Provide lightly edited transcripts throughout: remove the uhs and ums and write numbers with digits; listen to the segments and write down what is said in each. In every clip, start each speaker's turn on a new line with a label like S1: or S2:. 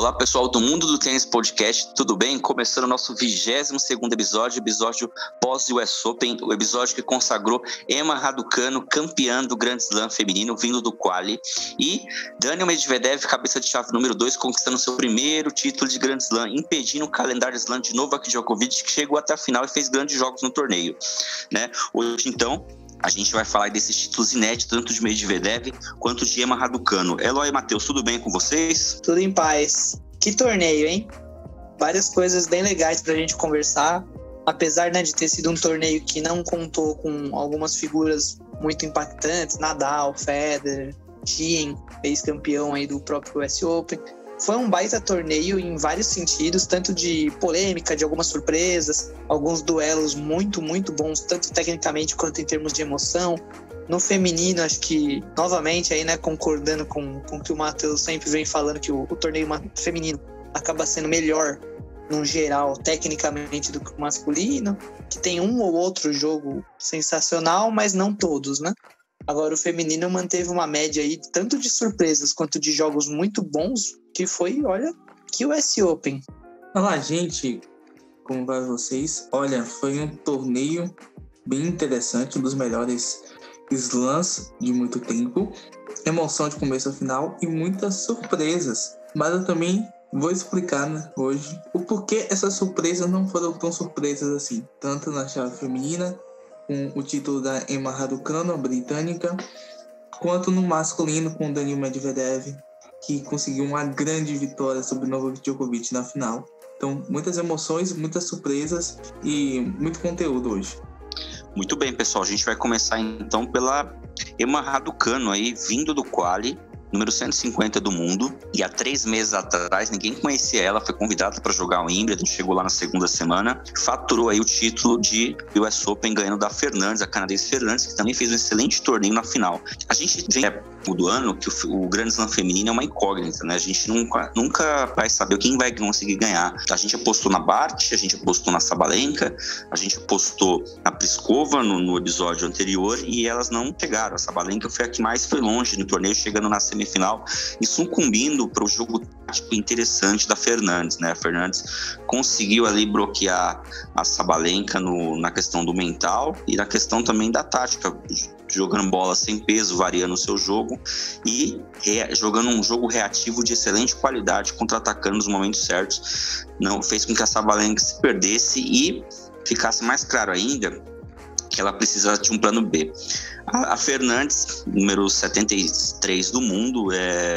S1: Olá pessoal do Mundo do Tênis Podcast, tudo bem? Começando o nosso 22º episódio pós-US Open, o episódio que consagrou Emma Raducanu, campeã do Grand Slam feminino, vindo do quali, e Daniil Medvedev, cabeça de chave número 2, conquistando seu primeiro título de Grand Slam, impedindo o calendário Slam de Novak Djokovic, que chegou até a final e fez grandes jogos no torneio, né? Hoje, então, a gente vai falar desses títulos inéditos, tanto de Medvedev quanto de Emma Raducanu. Eloy e Matheus, tudo bem com vocês?
S2: Tudo em paz. Que torneio, hein? Várias coisas bem legais pra gente conversar. Apesar, né, de ter sido um torneio que não contou com algumas figuras muito impactantes, Nadal, Federer, Thiem, ex-campeão aí do próprio US Open. Foi um baita torneio em vários sentidos, tanto de polêmica, de algumas surpresas, alguns duelos muito, muito bons, tanto tecnicamente quanto em termos de emoção. No feminino, acho que, novamente, aí, né, concordando com o que o Matheus sempre vem falando, que o torneio feminino acaba sendo melhor, no geral, tecnicamente, do que o masculino, que tem um ou outro jogo sensacional, mas não todos, né? Agora, o feminino manteve uma média aí, tanto de surpresas quanto de jogos muito bons, que foi, olha, que o US Open.
S3: Olá, gente, como vai vocês? Olha, foi um torneio bem interessante, um dos melhores slams de muito tempo. Emoção de começo a final e muitas surpresas. Mas eu também vou explicar, né, hoje o porquê essas surpresas não foram tão surpresas assim, tanto na chave feminina, com o título da Emma Raducanu, britânica, quanto no masculino com o Daniil Medvedev, que conseguiu uma grande vitória sobre o Novak Djokovic na final. Então, muitas emoções, muitas surpresas e muito conteúdo hoje.
S1: Muito bem, pessoal. A gente vai começar então pela Emma Raducanu, aí, vindo do quali, número 150 do mundo, e há 3 meses atrás ninguém conhecia ela, foi convidada para jogar o Wimbledon, chegou lá na segunda semana, faturou aí o título de US Open, ganhando da Fernandes, a canadense Fernandes, que também fez um excelente torneio na final. A gente vem do ano que o Grand Slam feminino é uma incógnita, né? A gente nunca vai saber quem vai conseguir ganhar. A gente apostou na Barty, a gente apostou na Sabalenka, a gente apostou na Pliskova no episódio anterior, e elas não chegaram. A Sabalenka foi a que mais foi longe no torneio, chegando na semifinal e sucumbindo para o jogo tático interessante da Fernandes, né? A Fernandes conseguiu ali bloquear a Sabalenka na questão do mental e na questão também da tática, jogando bola sem peso, variando o seu jogo e jogando um jogo reativo de excelente qualidade, contra-atacando nos momentos certos. Não fez com que a Sabalenka se perdesse e ficasse mais claro ainda que ela precisa de um plano B. A Fernandes, número 73 do mundo,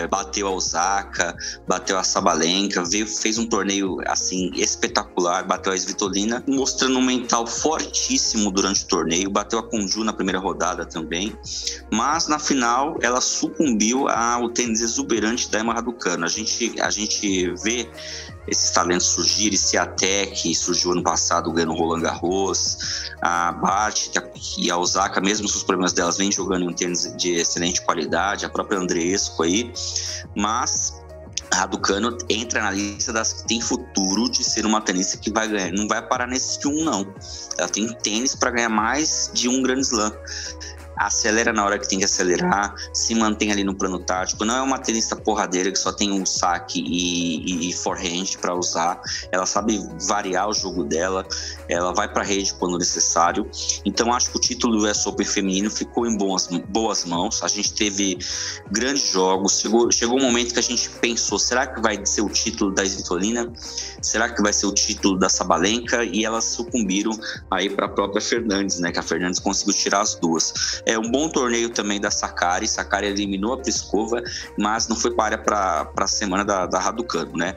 S1: bateu a Osaka, bateu a Sabalenka, fez um torneio assim espetacular, bateu a Svitolina, mostrando um mental fortíssimo durante o torneio, bateu a Conju na primeira rodada também, mas na final ela sucumbiu ao tênis exuberante da Emma Raducanu. A gente vê esses talentos surgirem, Swiatek surgiu ano passado ganhando Roland Garros, a Barty e a Osaka, mesmo com os problemas delas, vem jogando em um tênis de excelente qualidade, a própria Andreescu aí, mas a Raducanu entra na lista das que tem futuro de ser uma tenista que vai ganhar, não vai parar nesse de um, não. Ela tem tênis para ganhar mais de um Grand Slam. Acelera na hora que tem que acelerar, se mantém ali no plano tático, não é uma tenista porradeira que só tem um saque e forehand para usar, ela sabe variar o jogo dela, ela vai para a rede quando necessário. Então acho que o título do US Open feminino ficou em boas mãos. A gente teve grandes jogos, chegou um momento que a gente pensou, será que vai ser o título da Svitolina? Será que vai ser o título da Sabalenka? E elas sucumbiram aí para a própria Fernandes, né, que a Fernandes conseguiu tirar as duas. É um bom torneio também da Sakkari eliminou a Pliskova, mas não foi para a semana da Raducanu, né?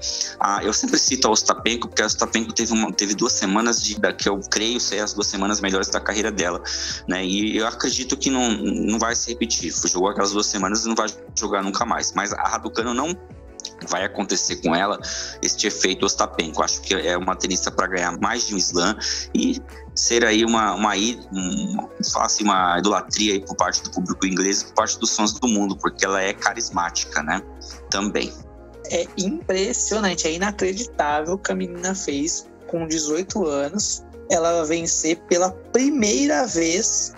S1: Eu sempre cito a Ostapenko, porque a Ostapenko teve 2 semanas que eu creio ser as 2 semanas melhores da carreira dela, né? E eu acredito que não vai se repetir. Jogou aquelas 2 semanas e não vai jogar nunca mais. Mas a Raducanu não vai acontecer com ela este efeito Ostapenko. Acho que é uma tenista para ganhar mais de um slam e ser aí uma idolatria aí por parte do público inglês e por parte dos fãs do mundo, porque ela é carismática, né? Também.
S2: É impressionante, é inacreditável o que a menina fez com 18 anos. Ela vencer pela primeira vez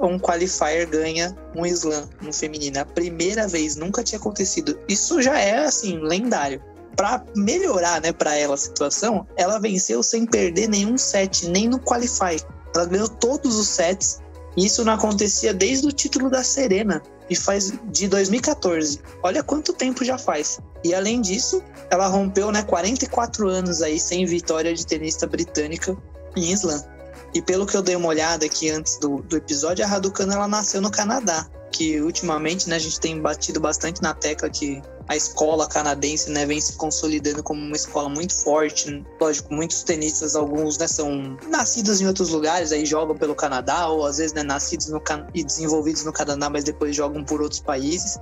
S2: um qualifier ganha um slam no feminino. A primeira vez, nunca tinha acontecido. Isso já é, assim, lendário. para melhorar, né, para ela a situação, ela venceu sem perder nenhum set, nem no Qualify. Ela ganhou todos os sets, e isso não acontecia desde o título da Serena, e faz de 2014. Olha quanto tempo já faz. E além disso, ela rompeu, né, 44 anos aí sem vitória de tenista britânica em slam. E pelo que eu dei uma olhada aqui antes do episódio, a Raducanu, ela nasceu no Canadá, que ultimamente, né, a gente tem batido bastante na tecla que a escola canadense, né, vem se consolidando como uma escola muito forte. Lógico, muitos tenistas, alguns, né, são nascidos em outros lugares, aí jogam pelo Canadá, ou às vezes, né, nascidos e desenvolvidos no Canadá, mas depois jogam por outros países.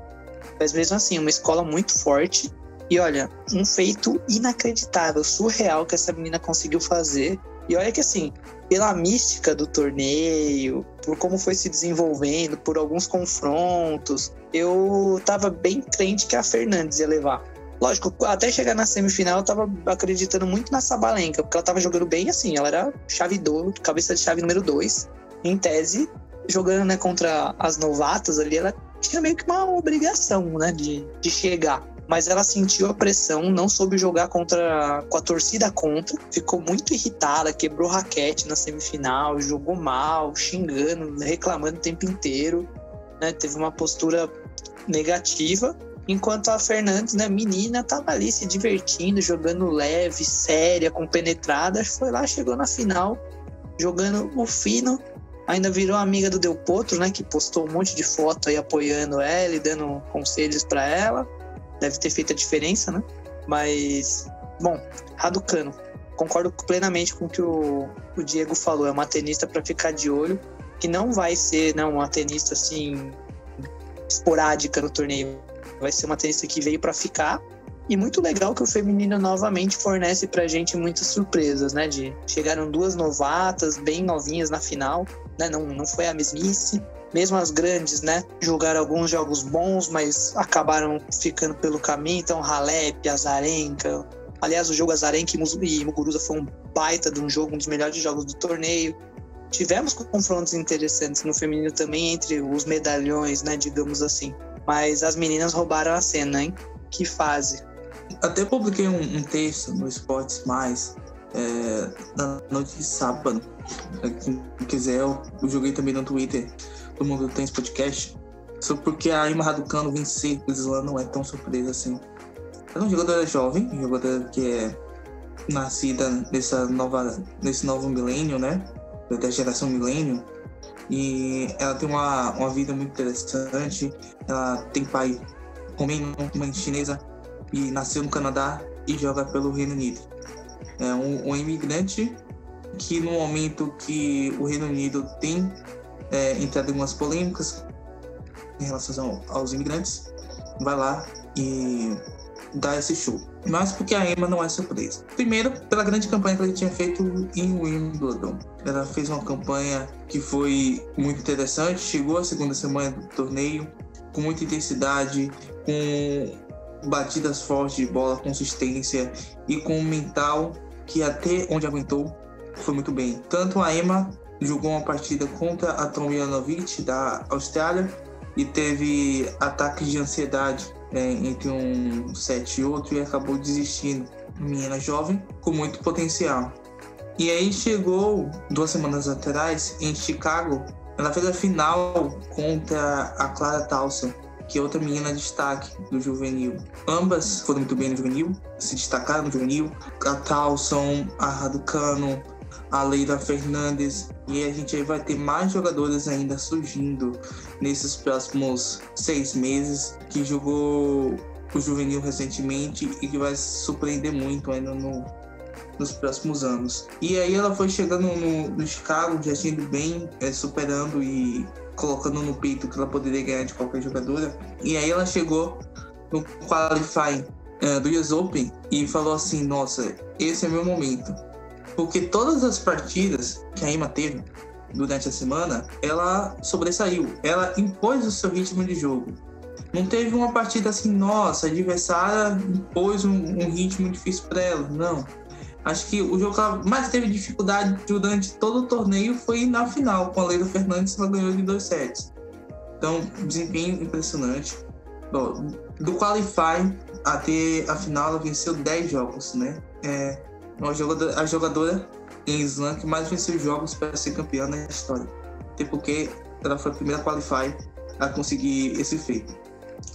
S2: Mas mesmo assim, uma escola muito forte. E olha, um feito inacreditável, surreal que essa menina conseguiu fazer. E olha que assim, pela mística do torneio, por como foi se desenvolvendo, por alguns confrontos, eu tava bem crente que a Fernandes ia levar. Lógico, até chegar na semifinal eu tava acreditando muito na Sabalenka, porque ela tava jogando bem assim, ela era cabeça de chave número 2, em tese, jogando, né, contra as novatas ali, ela tinha meio que uma obrigação, né, de chegar. Mas ela sentiu a pressão, não soube jogar com a torcida contra, ficou muito irritada, quebrou raquete na semifinal, jogou mal, xingando, reclamando o tempo inteiro, né? Teve uma postura negativa, enquanto a Fernandes, né, menina, tava ali se divertindo, jogando leve, séria, compenetrada, foi lá, chegou na final, jogando o fino, ainda virou amiga do Del Potro, né, que postou um monte de foto aí apoiando ela e dando conselhos para ela. Deve ter feito a diferença, né? Mas, bom, Raducanu, concordo plenamente com o que o Diego falou. É uma tenista para ficar de olho, que não vai ser, não, uma tenista assim esporádica no torneio. Vai ser uma tenista que veio para ficar. E muito legal que o feminino novamente fornece pra gente muitas surpresas, né? Chegaram 2 novatas, bem novinhas na final, né? Não foi a mesmice. Mesmo as grandes, né, jogaram alguns jogos bons, mas acabaram ficando pelo caminho. Então, Halep, Azarenka. Aliás, o jogo Azarenka e Muguruza foi um baita de um jogo, um dos melhores jogos do torneio. Tivemos confrontos interessantes no feminino também, entre os medalhões, né, digamos assim. Mas as meninas roubaram a cena, hein? Que fase.
S3: Até publiquei um texto no Esportes Mais, na noite de sábado. Quem quiser, eu joguei também no Twitter do Mundo do Tênis Podcast, só porque a Ima Raducanu vencer o slam não é tão surpresa assim. Ela é uma jogadora jovem, uma jogadora que é nascida nesse novo milênio, né? Da geração milênio. E ela tem uma vida muito interessante. Ela tem pai romeno, mãe chinesa, e nasceu no Canadá e joga pelo Reino Unido. É um imigrante que, no momento que o Reino Unido tem entrado em algumas polêmicas em relação aos imigrantes, vai lá e dá esse show. Mas porque a Emma não é surpresa. Primeiro, pela grande campanha que ela tinha feito em Wimbledon. Ela fez uma campanha que foi muito interessante, chegou à segunda semana do torneio com muita intensidade, com batidas fortes de bola, consistência e com um mental que até onde aguentou foi muito bem. Tanto a Emma jogou uma partida contra a Tomljanovic da Austrália e teve ataques de ansiedade entre um set e outro e acabou desistindo. Menina jovem com muito potencial. E aí chegou 2 semanas atrás em Chicago, ela fez a final contra a Clara Towson, que é outra menina de destaque do juvenil. Ambas foram muito bem no juvenil, se destacaram no juvenil. A Towson, a Raducanu, a Leila Fernandes, e a gente aí vai ter mais jogadoras ainda surgindo nesses próximos 6 meses, que jogou o juvenil recentemente e que vai surpreender muito ainda nos próximos anos. E aí ela foi chegando no Chicago, já tinha ido bem, superando e colocando no peito que ela poderia ganhar de qualquer jogadora. E aí ela chegou no qualifying do US Open e falou assim: nossa, esse é meu momento. Porque todas as partidas que a Emma teve durante a semana, ela sobressaiu. Ela impôs o seu ritmo de jogo. Não teve uma partida assim, nossa, a adversária impôs um ritmo difícil para ela. Não. Acho que o jogo que ela mais teve dificuldade durante todo o torneio foi na final, com a Leila Fernandes, ela ganhou de 2 sets. Então, desempenho impressionante. Bom, do qualifying até a final ela venceu 10 jogos, né? A jogadora em slam que mais venceu jogos para ser campeã na história. Até porque ela foi a primeira qualify a conseguir esse feito.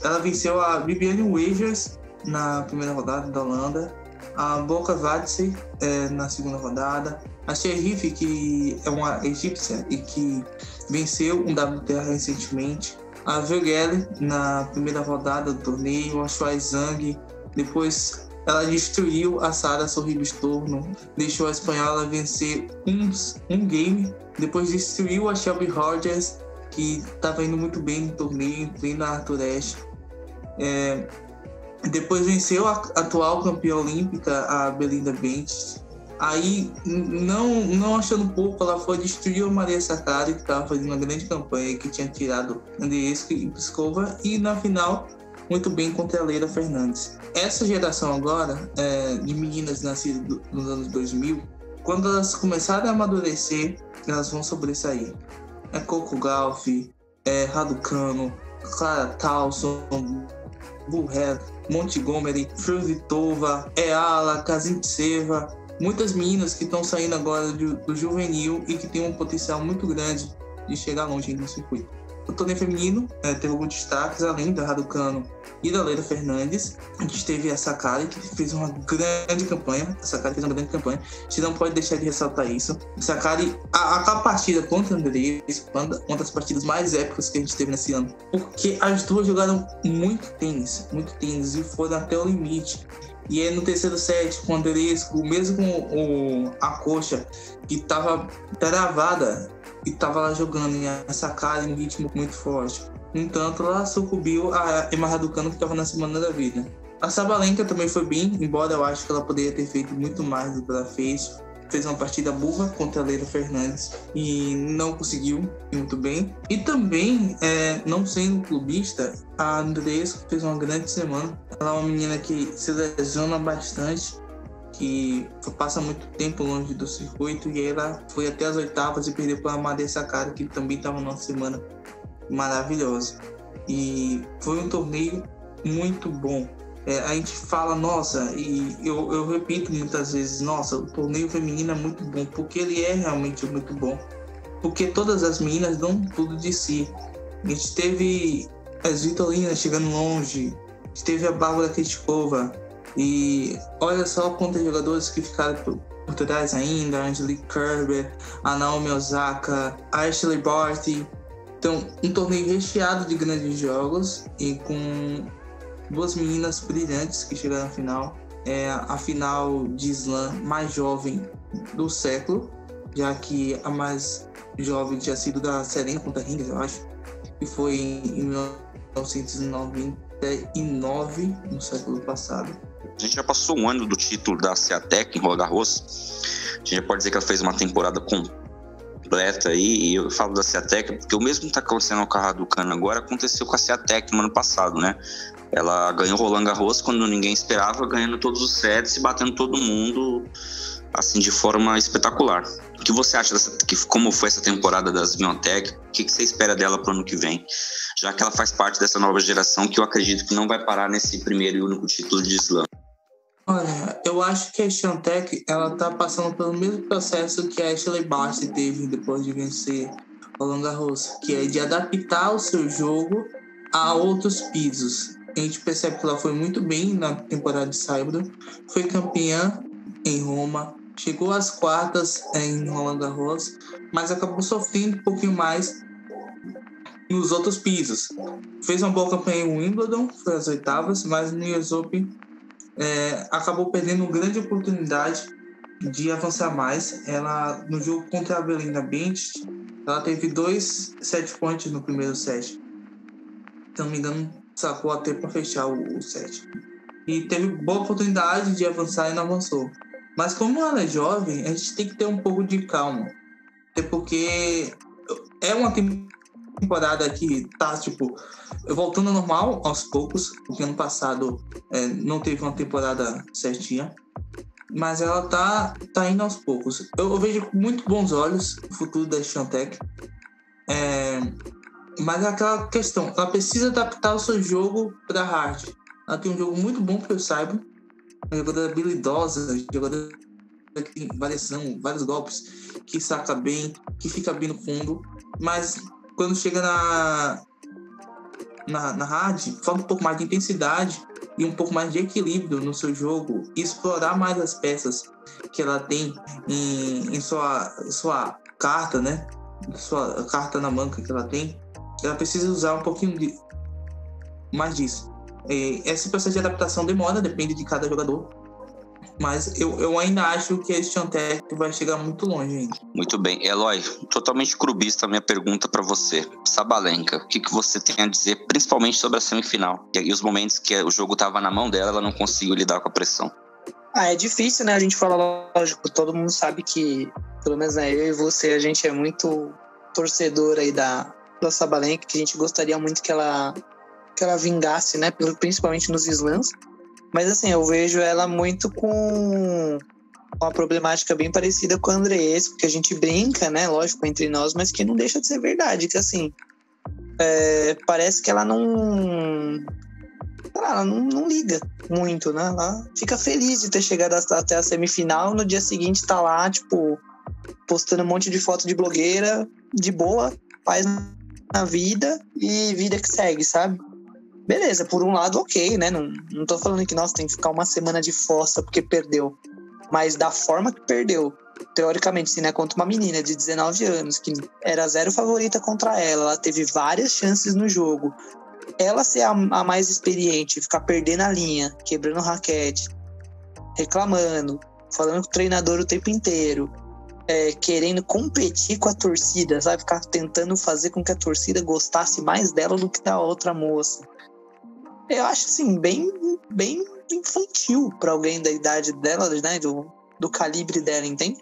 S3: Ela venceu a Viviane Wagers na primeira rodada da Holanda, a Boca Vadse na segunda rodada, a Sherif, que é uma egípcia e que venceu um WTA recentemente, a Vergele na primeira rodada do torneio, a Shuai Zhang, depois ela destruiu a Sara Sorribes-Torno, deixou a espanhola vencer um game, depois destruiu a Shelby Rogers, que estava indo muito bem no torneio, bem na Arthur Ashe. Depois venceu a atual campeã olímpica, a Belinda Bencic. Aí, não achando pouco, ela foi destruir a Maria Sakkari, que estava fazendo uma grande campanha, que tinha tirado Andreescu e Pliskova, e na final, muito bem contra a Leila Fernandes. Essa geração agora, de meninas nascidas nos anos 2000, quando elas começarem a amadurecer, elas vão sobressair. Coco Gauff, Raducanu, Clara Towson, Burrell, Montgomery, Fruhvirtova, Eala, Kazintseva, muitas meninas que estão saindo agora do juvenil e que têm um potencial muito grande de chegar longe no circuito. O torneio feminino teve alguns destaques, além da Raducanu e da Leila Fernandes. A gente teve a Sakkari, que fez uma grande campanha. A gente não pode deixar de ressaltar isso. A Sakkari, aquela partida contra a Andreescu, uma das partidas mais épicas que a gente teve nesse ano, porque as duas jogaram muito tênis e foram até o limite. E aí no terceiro set, com o Andreescu, mesmo com a coxa que estava travada, e estava lá jogando em a Sakkari em um ritmo muito forte. No entanto, ela sucumbiu a Emma Raducanu, que estava na semana da vida. A Sabalenka também foi bem, embora eu acho que ela poderia ter feito muito mais do que ela fez. Fez uma partida burra contra a Leila Fernandes e não conseguiu muito bem. E também, não sendo clubista, a Andreescu fez uma grande semana. Ela é uma menina que se lesiona bastante, que passa muito tempo longe do circuito, e ela foi até as oitavas e perdeu para a Maria Sakkari, que também estava numa semana maravilhosa. E foi um torneio muito bom. A gente fala, nossa, e eu repito muitas vezes, nossa, o torneio feminino é muito bom, porque ele é realmente muito bom. Porque todas as meninas dão tudo de si. A gente teve as Vitolinas chegando longe, a gente teve a Bárbara Krejcikova, e olha só quantos jogadores que ficaram por trás ainda, a Angelique Kerber, a Naomi Osaka, a Ashley Barty. Então, um torneio recheado de grandes jogos e com duas meninas brilhantes que chegaram à final. A final de slam mais jovem do século, já que a mais jovem tinha sido da Serena contra Hingis, eu acho, que foi em 1999, no século passado.
S1: A gente já passou um ano do título da Swiatek em Roland Garros. A gente já pode dizer que ela fez uma temporada completa aí. E eu falo da Swiatek porque o mesmo que está acontecendo com a Raducanu agora aconteceu com a Swiatek no ano passado, né? Ela ganhou Roland Garros quando ninguém esperava, ganhando todos os sets e batendo todo mundo assim de forma espetacular. O que você acha como foi essa temporada da Swiatek? O que você espera dela para o ano que vem? Já que ela faz parte dessa nova geração que eu acredito que não vai parar nesse primeiro e único título de slam.
S3: Olha, eu acho que a Swiatek, ela tá passando pelo mesmo processo que a Ashley Barty teve depois de vencer Roland Garros, que é de adaptar o seu jogo a outros pisos. A gente percebe que ela foi muito bem na temporada de Saibro, foi campeã em Roma, chegou às quartas em Roland Garros, mas acabou sofrendo um pouquinho mais nos outros pisos. Fez uma boa campanha em Wimbledon, foi às oitavas, mas no US Open acabou perdendo uma grande oportunidade de avançar mais. Ela, no jogo contra a Belinda Bencic, ela teve 2 set points no primeiro set. Se não me engano, sacou até para fechar o set. E teve boa oportunidade de avançar e não avançou. Mas como ela é jovem, a gente tem que ter um pouco de calma. Até porque é uma temporada que tá, voltando ao normal aos poucos, porque ano passado não teve uma temporada certinha, mas ela tá indo aos poucos. Eu vejo com muito bons olhos o futuro da Swiatek, mas é aquela questão, ela precisa adaptar o seu jogo para hard, Ela tem um jogo muito bom, que eu saiba. Uma jogadora habilidosa, jogadora que tem variação, vários golpes, que saca bem, que fica bem no fundo. Mas quando chega na hard, falta um pouco mais de intensidade e um pouco mais de equilíbrio no seu jogo, e explorar mais as peças que ela tem em sua carta, né? Sua carta na manga que ela tem. Ela precisa usar um pouquinho mais disso. Esse processo de adaptação demora, depende de cada jogador. Mas eu ainda acho que a Swiatek vai chegar muito longe ainda.
S1: Muito bem. Eloy, totalmente clubista a minha pergunta para você. Sabalenka, o que você tem a dizer, principalmente sobre a semifinal? E os momentos que o jogo estava na mão dela, ela não conseguiu lidar com a pressão.
S2: É difícil, né? A gente fala, lógico, todo mundo sabe que, pelo menos eu e você, a gente é muito torcedor aí da Sabalenka, que a gente gostaria muito que ela vingasse, né? Principalmente nos slams. Mas assim, eu vejo ela muito com uma problemática bem parecida com a Andreescu, que a gente brinca, né? Lógico, entre nós, mas que não deixa de ser verdade. Que assim, parece que ela não liga muito, né? Ela fica feliz de ter chegado até a semifinal. No dia seguinte tá lá, tipo, postando um monte de foto de blogueira, de boa, paz na vida e vida que segue, sabe? Beleza, por um lado, ok, né? Não tô falando que, nossa, tem que ficar uma semana de fossa porque perdeu. Mas da forma que perdeu, teoricamente, sim, né? Contra uma menina de 19 anos, que era 0 favorita contra ela teve várias chances no jogo. Ela ser a mais experiente, ficar perdendo a linha, quebrando raquete, reclamando, falando com o treinador o tempo inteiro, querendo competir com a torcida, sabe? Ficar tentando fazer com que a torcida gostasse mais dela do que da outra moça. Eu acho, assim, bem infantil para alguém da idade dela, né? Do calibre dela, entende?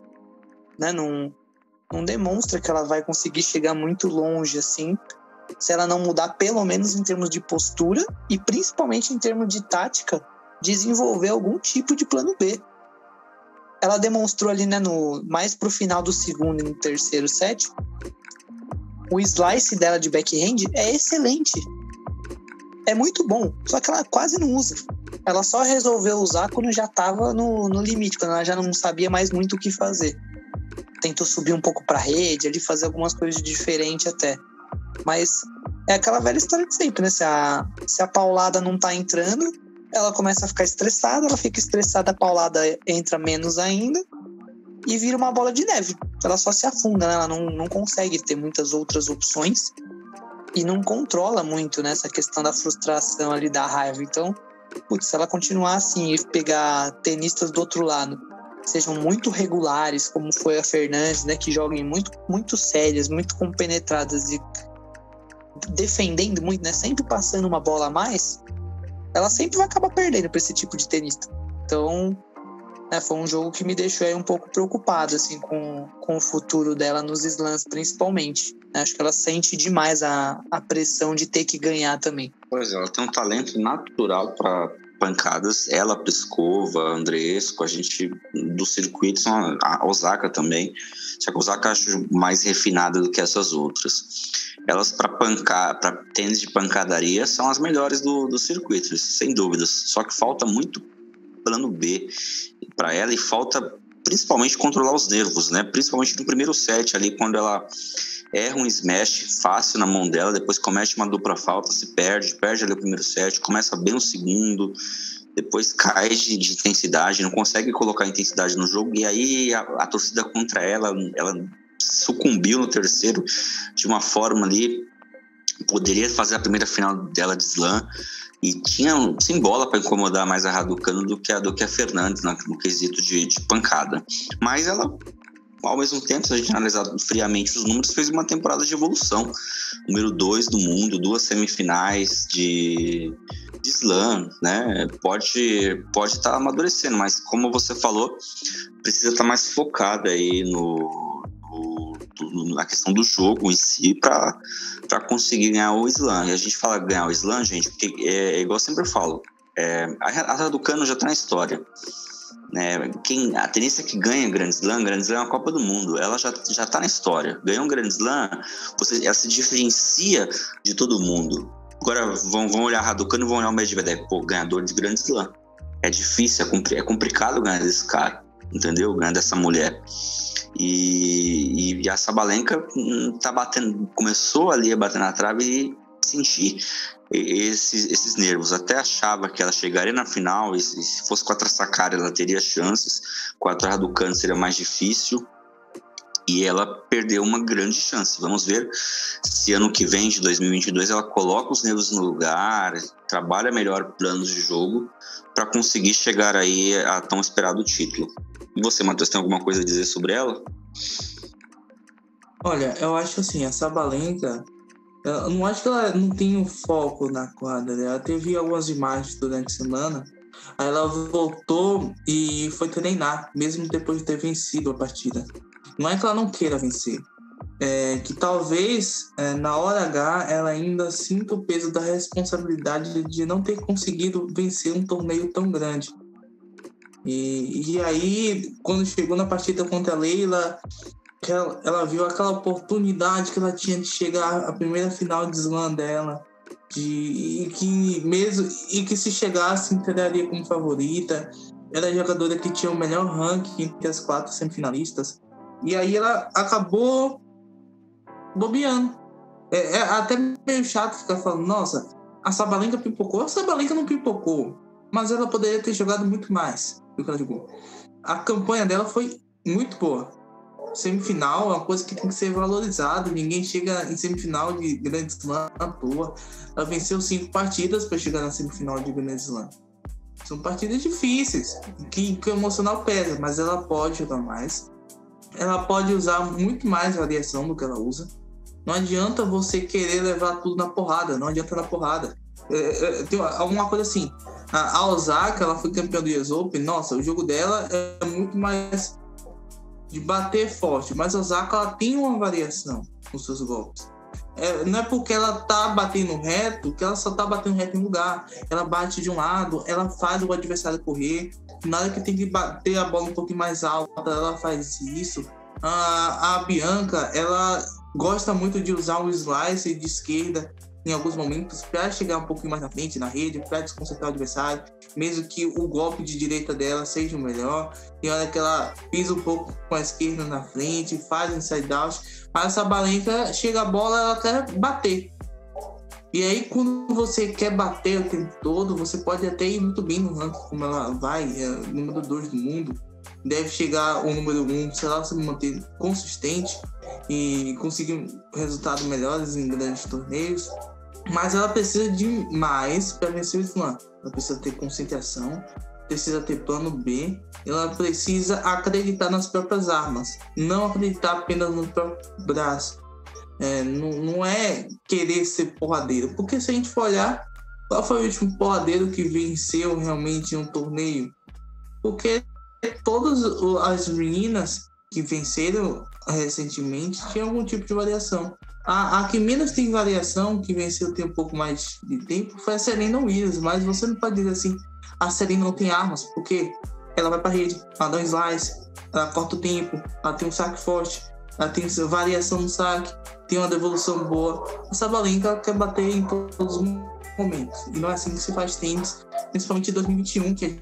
S2: Né? Não demonstra que ela vai conseguir chegar muito longe, assim, se ela não mudar, pelo menos em termos de postura e principalmente em termos de tática, desenvolver algum tipo de plano B. Ela demonstrou ali, né, mais pro final do segundo e no terceiro set, o slice dela de backhand é excelente. É muito bom, só que ela quase não usa. Ela só resolveu usar quando já estava no limite, quando ela já não sabia mais muito o que fazer. Tentou subir um pouco para a rede, ali fazer algumas coisas diferentes até. Mas é aquela velha história de sempre, né? Se a paulada não tá entrando, ela começa a ficar estressada, ela fica estressada, a paulada entra menos ainda e vira uma bola de neve. Ela só se afunda, né? Ela não consegue ter muitas outras opções e não controla muito, né, essa questão da frustração ali, da raiva. Então, se ela continuar assim e pegar tenistas do outro lado, sejam muito regulares, como foi a Fernandes, né, que joguem muito, muito sérias, muito compenetradas e defendendo muito, né, sempre passando uma bola a mais, ela sempre vai acabar perdendo para esse tipo de tenista. Então, foi um jogo que me deixou aí um pouco preocupado, assim, com o futuro dela nos slams, principalmente. Acho que ela sente demais a pressão de ter que ganhar também.
S1: Pois é, ela tem um talento natural para pancadas. Ela, Pliskova, a Andreescu, a gente do circuito, a Osaka também. Só que a Osaka eu acho mais refinada do que essas outras. Elas, para tênis de pancadaria, são as melhores do circuito, sem dúvidas. Só que falta muito plano B para ela e falta principalmente controlar os nervos, né? Principalmente no primeiro set ali, quando ela erra um smash fácil na mão dela, depois comete uma dupla falta, se perde ali o primeiro set, começa bem o segundo, depois cai de intensidade, não consegue colocar intensidade no jogo, e aí a torcida contra ela sucumbiu no terceiro de uma forma ali, poderia fazer a primeira final dela de slam, e tinha sem bola para incomodar mais a Raducanu do que a Fernandes, né, no quesito de pancada. Mas ela, ao mesmo tempo, se a gente analisar friamente os números, fez uma temporada de evolução. Número 2 do mundo, 2 semifinais de slam, né? Pode estar amadurecendo, mas como você falou, precisa estar mais focada aí na questão do jogo em si para conseguir ganhar o slam. E a gente fala ganhar o slam, gente, porque igual eu sempre falo, a Raducanu já está na história. A tenista que ganha Grand Slam é uma Copa do Mundo, ela já está na história. Ganhou um Grand Slam, ela se diferencia de todo mundo, Agora vamos olhar Raducanu e vamos olhar o Medvedev. Pô, ganhador de Grand Slam. É difícil, é complicado ganhar desse cara, entendeu? Ganhar dessa mulher. E a Sabalenka tá batendo, começou ali a bater na trave e sentir esses nervos. Até achava que ela chegaria na final e se fosse contra a Sakkari ela teria chances, contra a Raducanu seria mais difícil. E ela perdeu uma grande chance. Vamos ver se ano que vem, de 2022, ela coloca os nervos no lugar, trabalha melhor planos de jogo para conseguir chegar aí a tão esperado título. E você, Matheus, tem alguma coisa a dizer sobre ela?
S3: Olha, eu acho assim, a Sabalenka, eu não acho que ela não tem um foco na quadra, né? Ela teve algumas imagens durante a semana, aí ela voltou e foi treinar, mesmo depois de ter vencido a partida. Não é que ela não queira vencer, é que talvez na hora H ela ainda sinta o peso da responsabilidade de não ter conseguido vencer um torneio tão grande. E aí, quando chegou na partida contra a Leylah, ela viu aquela oportunidade que ela tinha de chegar à primeira final de slam dela, e que se chegasse entraria como favorita. Era a jogadora que tinha o melhor ranking entre as 4 semifinalistas. E aí ela acabou bobeando. É até meio chato ficar falando, nossa, a Sabalenka pipocou. A Sabalenka não pipocou, mas ela poderia ter jogado muito mais do que ela jogou. A campanha dela foi muito boa. Semifinal é uma coisa que tem que ser valorizada. Ninguém chega em semifinal de Grand Slam à toa. Ela venceu 5 partidas para chegar na semifinal de Grand Slam. São partidas difíceis, que o emocional pesa, mas ela pode jogar mais. Ela pode usar muito mais variação do que ela usa. Não adianta você querer levar tudo na porrada. Não adianta na porrada. Tem alguma coisa assim. A Osaka, ela foi campeã do US Open. Nossa, o jogo dela é muito mais de bater forte. Mas a Osaka, ela tem uma variação nos seus golpes. Não é porque ela tá batendo reto que ela só tá batendo reto em lugar. Ela bate de um lado, ela faz o adversário correr. Na hora que tem que bater a bola um pouquinho mais alta, ela faz isso. A Bianca, ela gosta muito de usar um slice de esquerda em alguns momentos para chegar um pouquinho mais na frente, na rede, para desconcentrar o adversário, mesmo que o golpe de direita dela seja o melhor. Tem hora que ela pisa um pouco com a esquerda na frente, faz inside out, mas a Sabalenka chega a bola, ela quer bater. E aí, quando você quer bater o tempo todo, você pode até ir muito bem no ranking, como ela vai, número 2 do mundo, deve chegar ao número 1, se ela se manter consistente e conseguir resultados melhores em grandes torneios. Mas ela precisa de mais para vencer o slam. Ela precisa ter concentração, precisa ter plano B, ela precisa acreditar nas próprias armas, não acreditar apenas no próprio braço. Não é querer ser porradeiro, porque se a gente for olhar, qual foi o último porradeiro que venceu realmente um torneio? Porque todas as meninas que venceram recentemente tinham algum tipo de variação. A que menos tem variação, que venceu tem um pouco mais de tempo, foi a Serena Williams, mas você não pode dizer assim, a Serena não tem armas, porque ela vai para a rede, ela dá um slice, ela corta o tempo, ela tem um saque forte, ela tem variação no saque, tem uma devolução boa. A Sabalenka quer bater em todos os momentos, e não é assim que se faz tênis, principalmente em 2021, que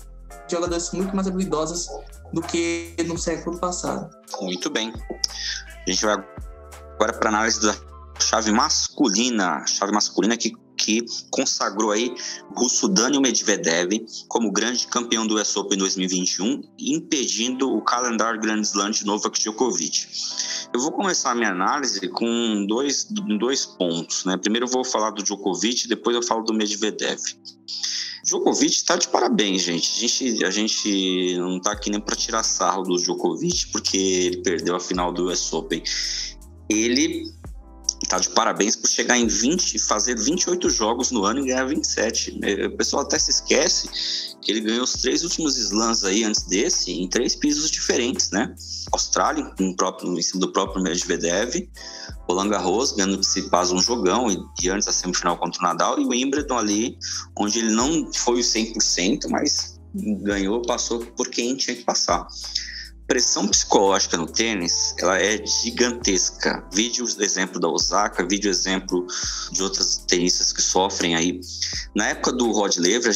S3: jogadoras são muito mais habilidosas do que no século passado.
S1: Muito bem. A gente vai agora para a análise da chave masculina que consagrou aí russo Daniil Medvedev como grande campeão do US Open 2021, impedindo o calendar Grand Slam de Novak Djokovic. Eu vou começar a minha análise com dois pontos, né? Primeiro eu vou falar do Djokovic, depois eu falo do Medvedev. Djokovic está de parabéns, gente. A gente não está aqui nem para tirar sarro do Djokovic, porque ele perdeu a final do US Open. Ele tá de parabéns por chegar em 20, fazer 28 jogos no ano e ganhar 27. O pessoal até se esquece que ele ganhou os 3 últimos slams aí antes desse, em 3 pisos diferentes, né? Austrália, em cima do próprio Medvedev, Roland Garros, ganhando de Tsitsipas um jogão, e antes da semifinal contra o Nadal, e o Wimbledon ali, onde ele não foi o 100%, mas ganhou, passou por quem tinha que passar. Pressão psicológica no tênis, ela é gigantesca. Vídeo exemplo da Osaka, vídeo exemplo de outras tenistas que sofrem aí. Na época do Rod Laver,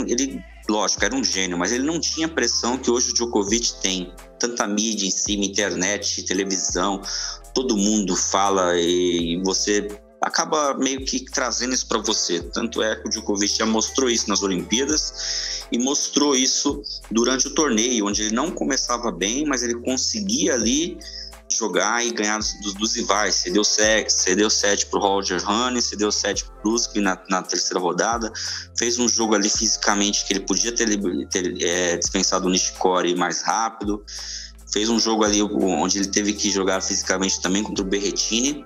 S1: ele lógico, era um gênio, mas ele não tinha a pressão que hoje o Djokovic tem. Tanta mídia em cima, internet, televisão, todo mundo fala e você acaba meio que trazendo isso para você. Tanto é que o Djokovic já mostrou isso nas Olimpíadas e mostrou isso durante o torneio, onde ele não começava bem, mas ele conseguia ali jogar e ganhar dos rivais. Cedeu 7 para o Roger Hane, cedeu 7 para o Brusque na terceira rodada, fez um jogo ali fisicamente que ele podia ter dispensado o Nishikori mais rápido, fez um jogo ali onde ele teve que jogar fisicamente também contra o Berrettini,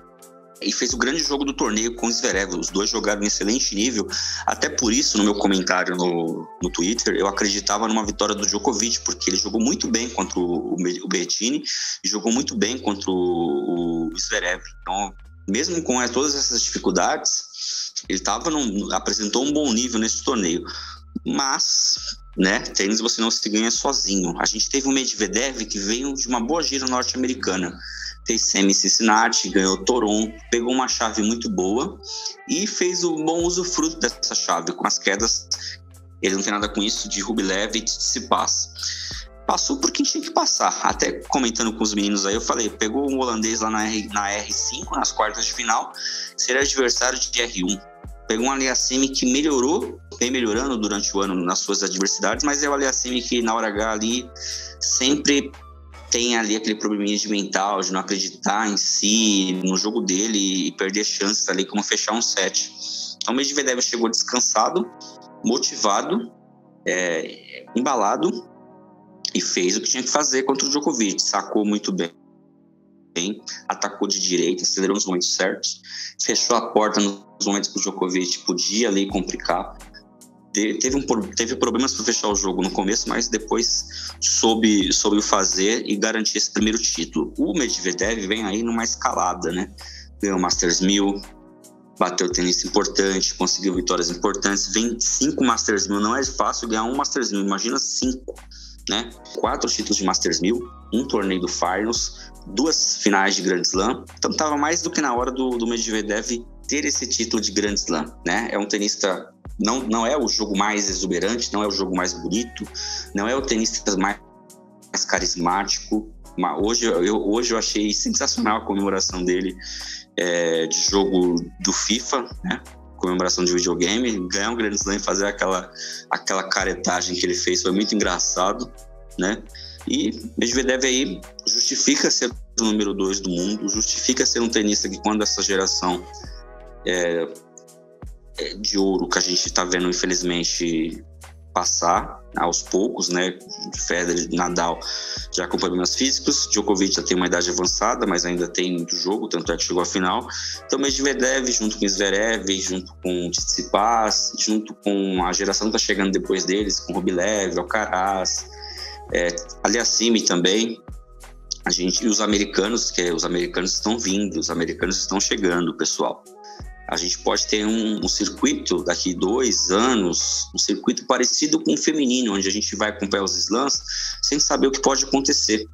S1: e fez o grande jogo do torneio com o Zverev. Os dois jogaram em excelente nível. Até por isso, no meu comentário no Twitter, eu acreditava numa vitória do Djokovic, porque ele jogou muito bem contra o Berrettini e jogou muito bem contra o Zverev. Então, mesmo com todas essas dificuldades, ele apresentou um bom nível nesse torneio. Mas, tênis você não se ganha sozinho. A gente teve o Medvedev que veio de uma boa gira norte-americana. Fez semi Cincinnati, ganhou Toronto, pegou uma chave muito boa e fez o bom usufruto dessa chave, com as quedas, ele não tem nada com isso, de Rublev e Tsitsipas. Passou por quem tinha que passar. Até comentando com os meninos aí, eu falei, pegou um holandês lá na R5, nas quartas de final, seria adversário de R1. Pegou um Aliassime que vem melhorando durante o ano nas suas adversidades, mas é o Aliassime que na hora H ali sempre tem ali aquele probleminha de mental, de não acreditar em si, no jogo dele e perder chances ali, como fechar um set. Então o Medvedev chegou descansado, motivado, embalado e fez o que tinha que fazer contra o Djokovic. Sacou muito bem, atacou de direita, acelerou nos momentos certos, fechou a porta nos momentos que o Djokovic podia ali complicar. Teve problemas para fechar o jogo no começo, mas depois soube o fazer e garantir esse primeiro título. O Medvedev vem aí numa escalada, Ganhou o Masters 1000, bateu tênis importante, conseguiu vitórias importantes, vem 5 Masters 1000, não é fácil ganhar um Masters 1000, imagina 5, 4 títulos de Masters 1000, um torneio do Finals, 2 finais de Grand Slam, então estava mais do que na hora do Medvedev ter esse título de Grand Slam, É um tenista... Não é o jogo mais exuberante, não é o jogo mais bonito, não é o tenista mais carismático. Mas hoje eu achei sensacional a comemoração dele de jogo do FIFA, comemoração de videogame. Ganhar um Grand Slam e fazer aquela caretagem que ele fez foi muito engraçado, E Medvedev aí justifica ser o número 2 do mundo, justifica ser um tenista que quando essa geração de ouro que a gente está vendo, infelizmente, passar aos poucos, Federer e Nadal já com problemas físicos, Djokovic já tem uma idade avançada, mas ainda tem muito jogo, tanto é que chegou à final. Então Medvedev junto com Zverev, junto com Tsitsipas, junto com a geração que está chegando depois deles, com Rublev, Alcaraz, Aliassime também. E os americanos estão vindo, os americanos estão chegando, pessoal. A gente pode ter um circuito daqui 2 anos, um circuito parecido com o feminino, onde a gente vai acompanhar os slams sem saber o que pode acontecer,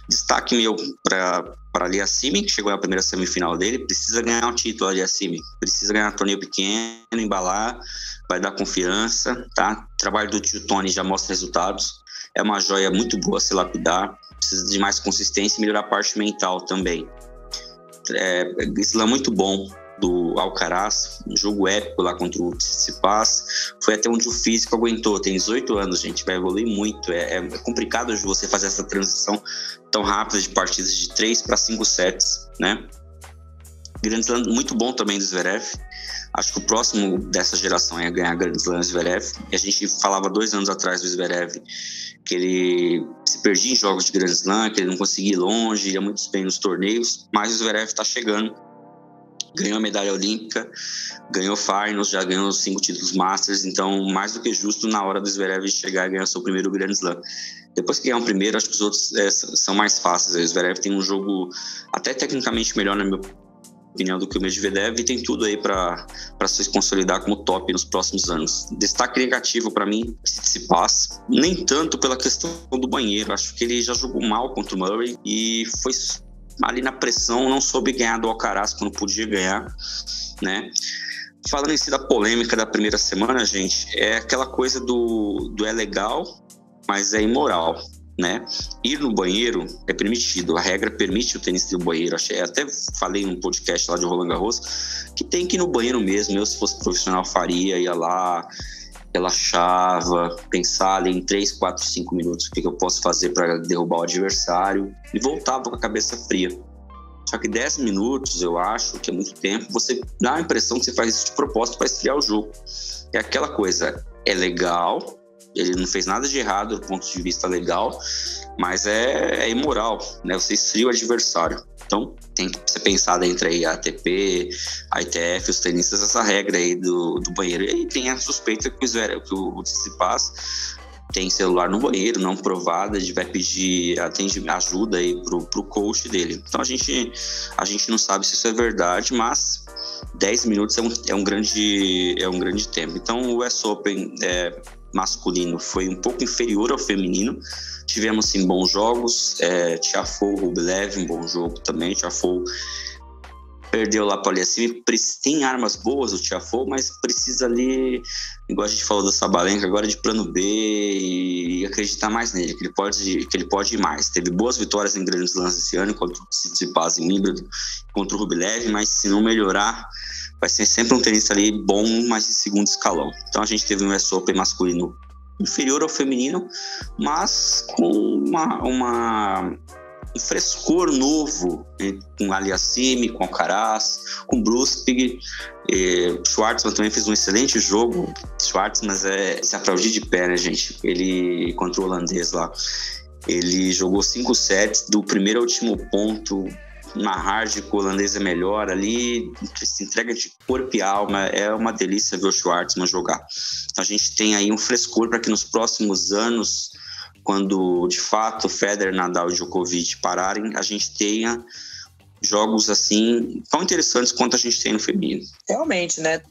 S1: Destaque meu para Aliassime, que chegou na primeira semifinal dele, precisa ganhar um título, Aliassime. Precisa ganhar um torneio pequeno, embalar, vai dar confiança, O trabalho do tio Tony já mostra resultados. É uma joia muito boa a se lapidar, precisa de mais consistência e melhorar a parte mental também. Slam muito bom do Alcaraz, um jogo épico lá contra o Tsitsipas, foi até onde o físico aguentou. Tem 18 anos, gente, vai evoluir muito. É complicado de você fazer essa transição tão rápida de partidas de 3 para 5 sets, Grand Slam muito bom também do Zverev. Acho que o próximo dessa geração é ganhar Grand Slam Zverev. E a gente falava 2 anos atrás do Zverev que ele se perdia em jogos de Grand Slam, que ele não conseguia ir longe, ia muito bem nos torneios, mas o Zverev está chegando. Ganhou a medalha olímpica, ganhou Finals, já ganhou 5 títulos Masters, então mais do que justo na hora do Zverev chegar e ganhar seu primeiro Grand Slam. Depois que ganhar um primeiro, acho que os outros são mais fáceis. O Zverev tem um jogo até tecnicamente melhor, na minha opinião, do que o Medvedev, e tem tudo aí para se consolidar como top nos próximos anos. Destaque negativo para mim, Tsitsipas, nem tanto pela questão do banheiro, acho que ele já jogou mal contra o Murray e foi ali na pressão, não soube ganhar do Alcaraz quando podia ganhar, né? Falando em si da polêmica da primeira semana, gente, é aquela coisa do é legal, mas é imoral, né? Ir no banheiro é permitido, a regra permite o tenista ir no banheiro. Até falei num podcast lá de Roland Garros que tem que ir no banheiro mesmo. Eu, se fosse profissional, faria, ia lá, relaxava, pensar ali em 3, 4, 5 minutos o que eu posso fazer para derrubar o adversário e voltava com a cabeça fria. Só que 10 minutos, eu acho que é muito tempo, você dá a impressão que você faz isso de propósito para esfriar o jogo. É aquela coisa, é legal, ele não fez nada de errado do ponto de vista legal, mas é imoral, né? Você esfria o adversário. Então, tem que ser pensado entre aí a ATP, a ITF, os tenistas, essa regra aí do banheiro. E tem a suspeita que o Tsitsipas tem celular no banheiro, não provada, ele vai pedir ajuda aí pro coach dele. Então, a gente não sabe se isso é verdade, mas 10 minutos é um grande tempo. Então, o US Open masculino foi um pouco inferior ao feminino. Tivemos, sim, bons jogos. Tiafoe, Rublev, um bom jogo também. Tiafoe perdeu lá para o Aliassime. Tem armas boas o Tiafoe, mas precisa ali, igual a gente falou da Sabalenka, agora de plano B e acreditar mais nele, que ele pode ir mais. Teve boas vitórias em grandes lances esse ano, contra o Tsitsipas em Wimbledon, contra o Rublev, mas se não melhorar, vai ser sempre um tenista ali bom, mas de segundo escalão. Então a gente teve um US Open masculino inferior ao feminino, mas com um frescor novo, com Aliassime, com Alcaraz, com Bruspig. Schwartzman também fez um excelente jogo. Schwartzman se aplaudir de pé, né, gente? Ele, contra o holandês lá, ele jogou 5 sets, do primeiro ao último ponto, na hard, que o holandês é melhor ali, se entrega de corpo e alma, é uma delícia ver o Schwartzman jogar. Então a gente tem aí um frescor para que nos próximos anos, quando de fato Federer, Nadal e Djokovic pararem, a gente tenha jogos assim tão interessantes quanto a gente tem no feminino.
S2: Realmente, né?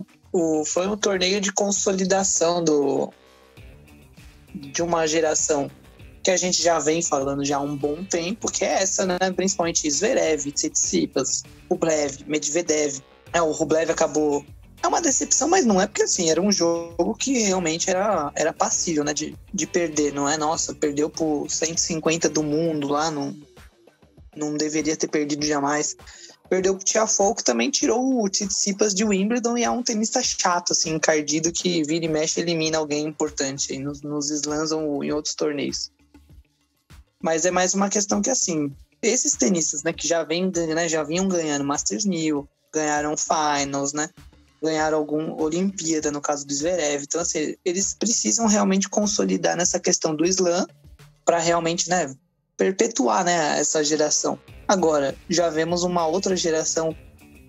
S2: Foi um torneio de consolidação de uma geração que a gente já vem falando já há um bom tempo, que é essa, né? Principalmente Zverev, Tsitsipas, Rublev, Medvedev. O Rublev acabou... É uma decepção, mas não é, porque assim, era um jogo que realmente era passível, né, de perder. Não é, nossa, perdeu por 150 do mundo lá, não deveria ter perdido jamais. Perdeu pro Tiafoe, que também tirou o Tsitsipas de Wimbledon, e é um tenista chato, assim, encardido, que vira e mexe e elimina alguém importante aí nos slams ou em outros torneios. Mas é mais uma questão que, assim, esses tenistas, né, que já vinham ganhando Masters 1000, ganharam Finals, né, ganharam algum Olimpíada, no caso do Zverev. Então, assim, eles precisam realmente consolidar nessa questão do slam para realmente, né, perpetuar, né, essa geração. Agora, já vemos uma outra geração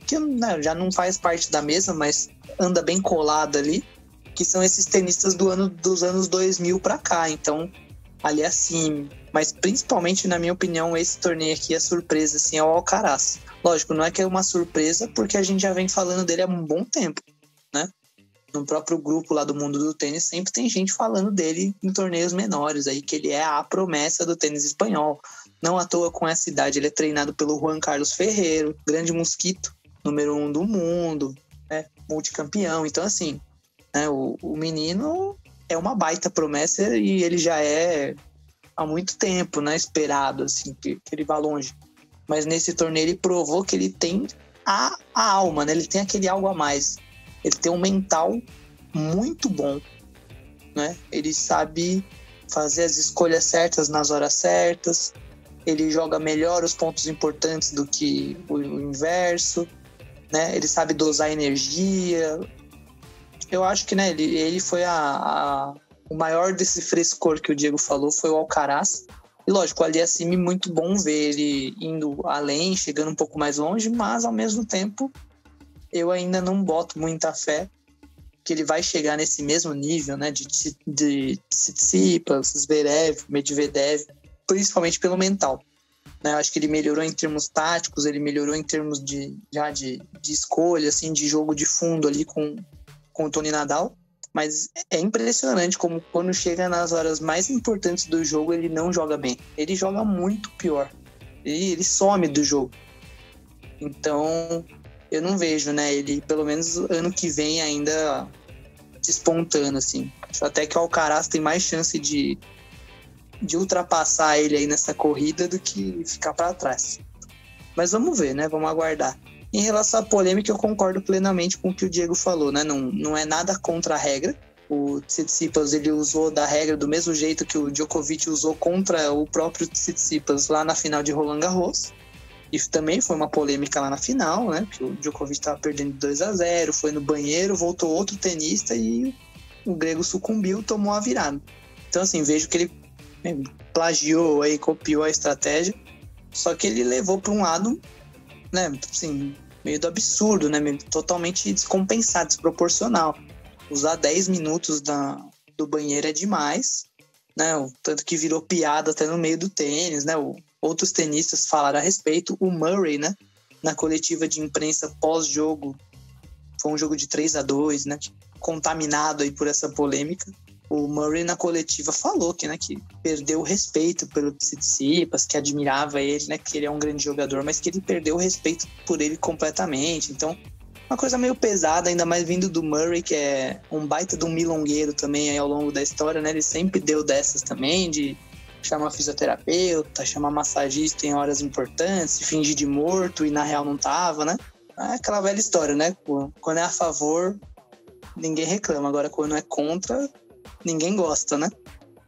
S2: que, né, já não faz parte da mesa, mas anda bem colada ali, que são esses tenistas dos anos 2000 para cá. Então, Aliassime, mas principalmente, na minha opinião, esse torneio aqui, a surpresa, assim, é o Alcaraz. Lógico, não é que é uma surpresa, porque a gente já vem falando dele há um bom tempo, né? No próprio grupo lá do Mundo do Tênis, sempre tem gente falando dele em torneios menores, aí, que ele é a promessa do tênis espanhol. Não à toa, com essa idade, ele é treinado pelo Juan Carlos Ferrero, grande mosquito, número 1 do mundo, né? Multicampeão. Então, assim, né, o menino é uma baita promessa, e ele já é há muito tempo, né, esperado, assim, que ele vá longe. Mas nesse torneio ele provou que ele tem a alma, né? Ele tem aquele algo a mais. Ele tem um mental muito bom, né? Ele sabe fazer as escolhas certas nas horas certas. Ele joga melhor os pontos importantes do que o inverso, né? Ele sabe dosar energia. Eu acho que, né, ele foi o maior desse frescor que o Diego falou, foi o Alcaraz. E lógico, o Aliassime, muito bom ver ele indo além, chegando um pouco mais longe, mas ao mesmo tempo eu ainda não boto muita fé que ele vai chegar nesse mesmo nível, né, de Tsitsipas, Zverev, Medvedev, principalmente pelo mental. né? Eu acho que ele melhorou em termos táticos, ele melhorou em termos de escolha, assim, de jogo de fundo ali com o Tony Nadal. Mas é impressionante como quando chega nas horas mais importantes do jogo, ele não joga bem. Ele joga muito pior. Ele some do jogo. Então, eu não vejo, né, ele, pelo menos ano que vem, ainda despontando, assim. Acho até que o Alcaraz tem mais chance de ultrapassar ele aí nessa corrida do que ficar para trás. Mas vamos ver, né? Vamos aguardar. Em relação à polêmica, eu concordo plenamente com o que o Diego falou, né? Não é nada contra a regra. O Tsitsipas, ele usou da regra do mesmo jeito que o Djokovic usou contra o próprio Tsitsipas lá na final de Roland Garros. Isso também foi uma polêmica lá na final, né? Porque o Djokovic estava perdendo 2-0, foi no banheiro, voltou outro tenista e o grego sucumbiu, tomou a virada. Então, assim, vejo que ele plagiou aí, copiou a estratégia, só que ele levou para um lado, né, assim, meio do absurdo, né, meio totalmente descompensado, desproporcional. Usar 10 minutos do banheiro é demais, né, tanto que virou piada até no meio do tênis, né, outros tenistas falaram a respeito. O Murray, né, na coletiva de imprensa pós-jogo, foi um jogo de 3-2, né, contaminado aí por essa polêmica. O Murray na coletiva falou que perdeu o respeito pelo Tsitsipas, que admirava ele, né, que ele é um grande jogador, mas que ele perdeu o respeito por ele completamente. Então, uma coisa meio pesada, ainda mais vindo do Murray, que é um baita de um milongueiro também aí ao longo da história, né? Ele sempre deu dessas também, de chamar fisioterapeuta, chamar massagista em horas importantes, se fingir de morto e na real não tava, né? É aquela velha história, né? Quando é a favor, ninguém reclama. Agora, quando é contra, ninguém gosta, né?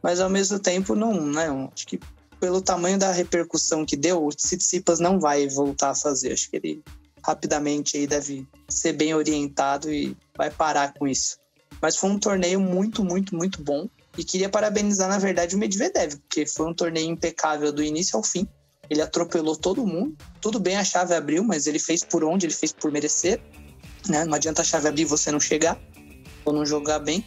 S2: Mas ao mesmo tempo, não, né? Acho que pelo tamanho da repercussão que deu, o Tsitsipas não vai voltar a fazer. Acho que ele rapidamente aí deve ser bem orientado e vai parar com isso. Mas foi um torneio muito, muito, muito bom. E queria parabenizar, na verdade, o Medvedev, porque foi um torneio impecável do início ao fim. Ele atropelou todo mundo. Tudo bem, a chave abriu, mas ele fez por onde? Ele fez por merecer, né? Não adianta a chave abrir e você não chegar ou não jogar bem.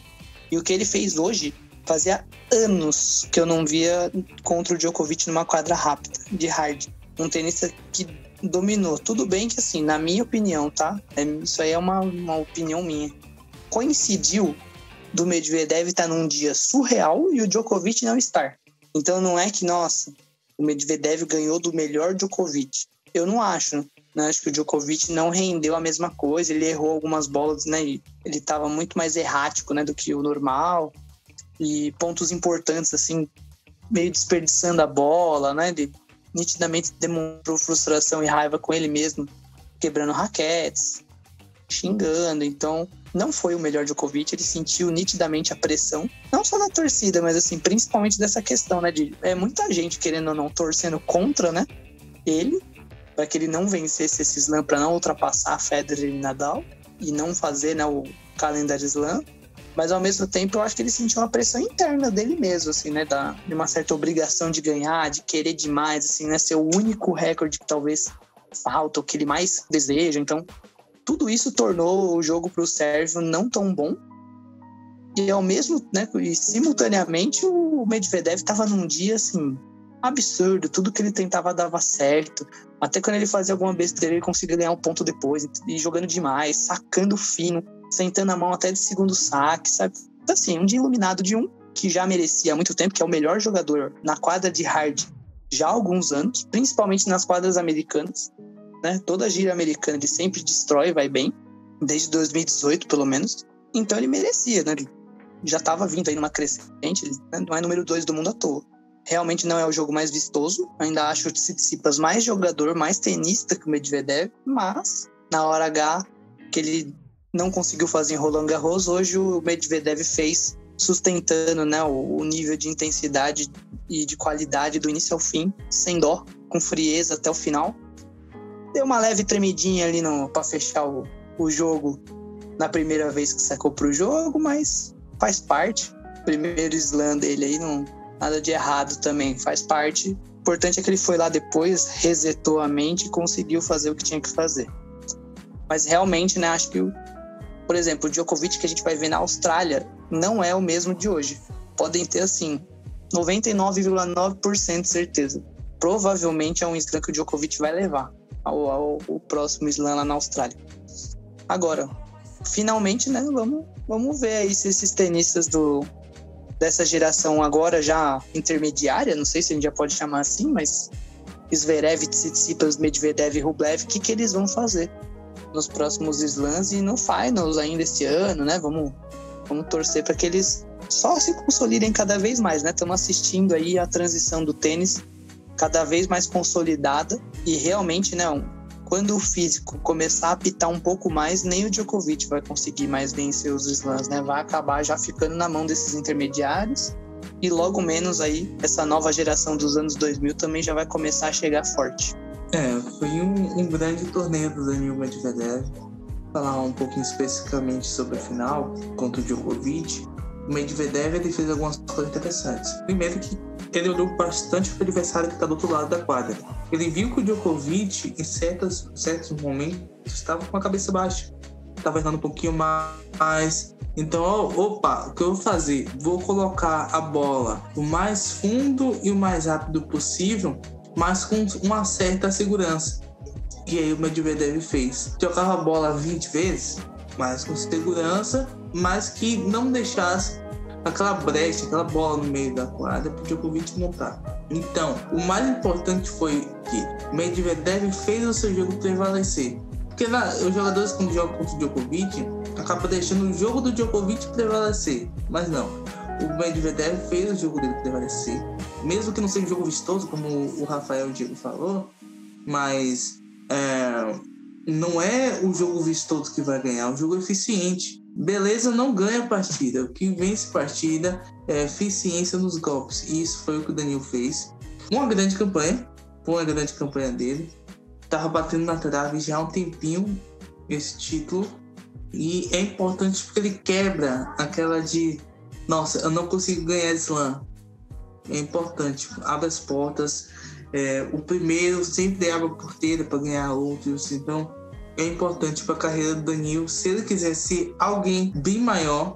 S2: E o que ele fez hoje, fazia anos que eu não via contra o Djokovic numa quadra rápida, de hard. Um tenista que dominou. Tudo bem que, assim, na minha opinião, tá? Isso aí é uma opinião minha. Coincidiu do Medvedev estar num dia surreal e o Djokovic não estar. Então não é que, nossa, o Medvedev ganhou do melhor Djokovic. Eu não acho, né? Acho que o Djokovic não rendeu a mesma coisa, ele errou algumas bolas, né? Ele estava muito mais errático, né, do que o normal. E pontos importantes, assim, meio desperdiçando a bola, né? Ele nitidamente demonstrou frustração e raiva com ele mesmo, quebrando raquetes, xingando. Então, não foi o melhor Djokovic, ele sentiu nitidamente a pressão, não só da torcida, mas assim, principalmente dessa questão, né, de muita gente querendo ou não torcendo contra, né, ele, para que ele não vencesse esse slam, para não ultrapassar Federer e Nadal e não fazer, né, o calendário slam. Mas ao mesmo tempo eu acho que ele sentiu uma pressão interna dele mesmo, assim, né, de uma certa obrigação de ganhar, de querer demais, assim, né, ser o único recorde que talvez falta, o que ele mais deseja. Então tudo isso tornou o jogo para o sérvio não tão bom. E ao mesmo, né, e simultaneamente o Medvedev estava num dia assim absurdo, tudo que ele tentava dava certo. Até quando ele fazia alguma besteira, ele conseguia ganhar um ponto depois, e jogando demais, sacando fino, sentando a mão até de segundo saque, sabe? Então, assim, um dia iluminado de um que já merecia há muito tempo, que é o melhor jogador na quadra de hard já há alguns anos, principalmente nas quadras americanas. Né? Toda gira americana ele sempre destrói, vai bem, desde 2018 pelo menos. Então ele merecia, né? Ele já estava vindo aí numa crescente, ele, né, não é número 2 do mundo à toa. Realmente não é o jogo mais vistoso, ainda acho o Tsitsipas mais jogador, mais tenista que o Medvedev, mas na hora H que ele não conseguiu fazer em Roland Garros, hoje o Medvedev fez, sustentando, né, o nível de intensidade e de qualidade do início ao fim, sem dó, com frieza até o final. Deu uma leve tremidinha ali para fechar o jogo na primeira vez que sacou pro jogo, mas faz parte. Primeiro slam dele aí, não, nada de errado também, faz parte. O importante é que ele foi lá depois, resetou a mente e conseguiu fazer o que tinha que fazer. Mas realmente, né, acho que, por exemplo, o Djokovic que a gente vai ver na Austrália não é o mesmo de hoje. Podem ter, assim, 99,9% de certeza. provavelmente é um slam que o Djokovic vai levar ao próximo slam lá na Austrália. Agora, finalmente, né, vamos ver aí se esses tenistas dessa geração agora já intermediária, não sei se a gente já pode chamar assim, mas Zverev, Tsitsipas, Medvedev e Rublev, o que eles vão fazer nos próximos slams e no finals ainda esse ano, né? Vamos torcer para que eles só se consolidem cada vez mais, né? Estamos assistindo aí a transição do tênis cada vez mais consolidada e realmente, né, quando o físico começar a apitar um pouco mais, nem o Djokovic vai conseguir mais vencer os slams, né? Vai acabar já ficando na mão desses intermediários e logo menos aí essa nova geração dos anos 2000 também já vai começar a chegar forte.
S3: Foi um grande torneio do Daniil Medvedev. Falar um pouquinho especificamente sobre a final contra o Djokovic. O Medvedev ele fez algumas coisas interessantes. Primeiro que ele olhou bastante para o adversário que está do outro lado da quadra. Ele viu que o Djokovic, em certos momentos, estava com a cabeça baixa. Estava errando um pouquinho mais. Então, o que eu vou fazer? Vou colocar a bola o mais fundo e o mais rápido possível, mas com uma certa segurança. E aí o Medvedev fez. Jogava a bola 20 vezes, mas com segurança, mas que não deixasse aquela brecha, aquela bola no meio da quadra para o Djokovic montar. Então, o mais importante foi que Medvedev fez o seu jogo prevalecer. Porque os jogadores, quando jogam contra o Djokovic, acabam deixando o jogo do Djokovic prevalecer. Mas não. O Medvedev fez o jogo dele prevalecer. Mesmo que não seja um jogo vistoso, como o Rafael Diego falou, mas não é o jogo vistoso que vai ganhar, é um jogo eficiente. Beleza não ganha partida. O que vence partida é eficiência nos golpes. E isso foi o que o Daniil fez. Uma grande campanha dele. Tava batendo na trave já há um tempinho esse título. E é importante porque ele quebra aquela de nossa, eu não consigo ganhar slam. É importante, abre as portas. O primeiro sempre abre a porteira para ganhar outros. Então é importante para a carreira do Daniil. Se ele quiser ser alguém bem maior,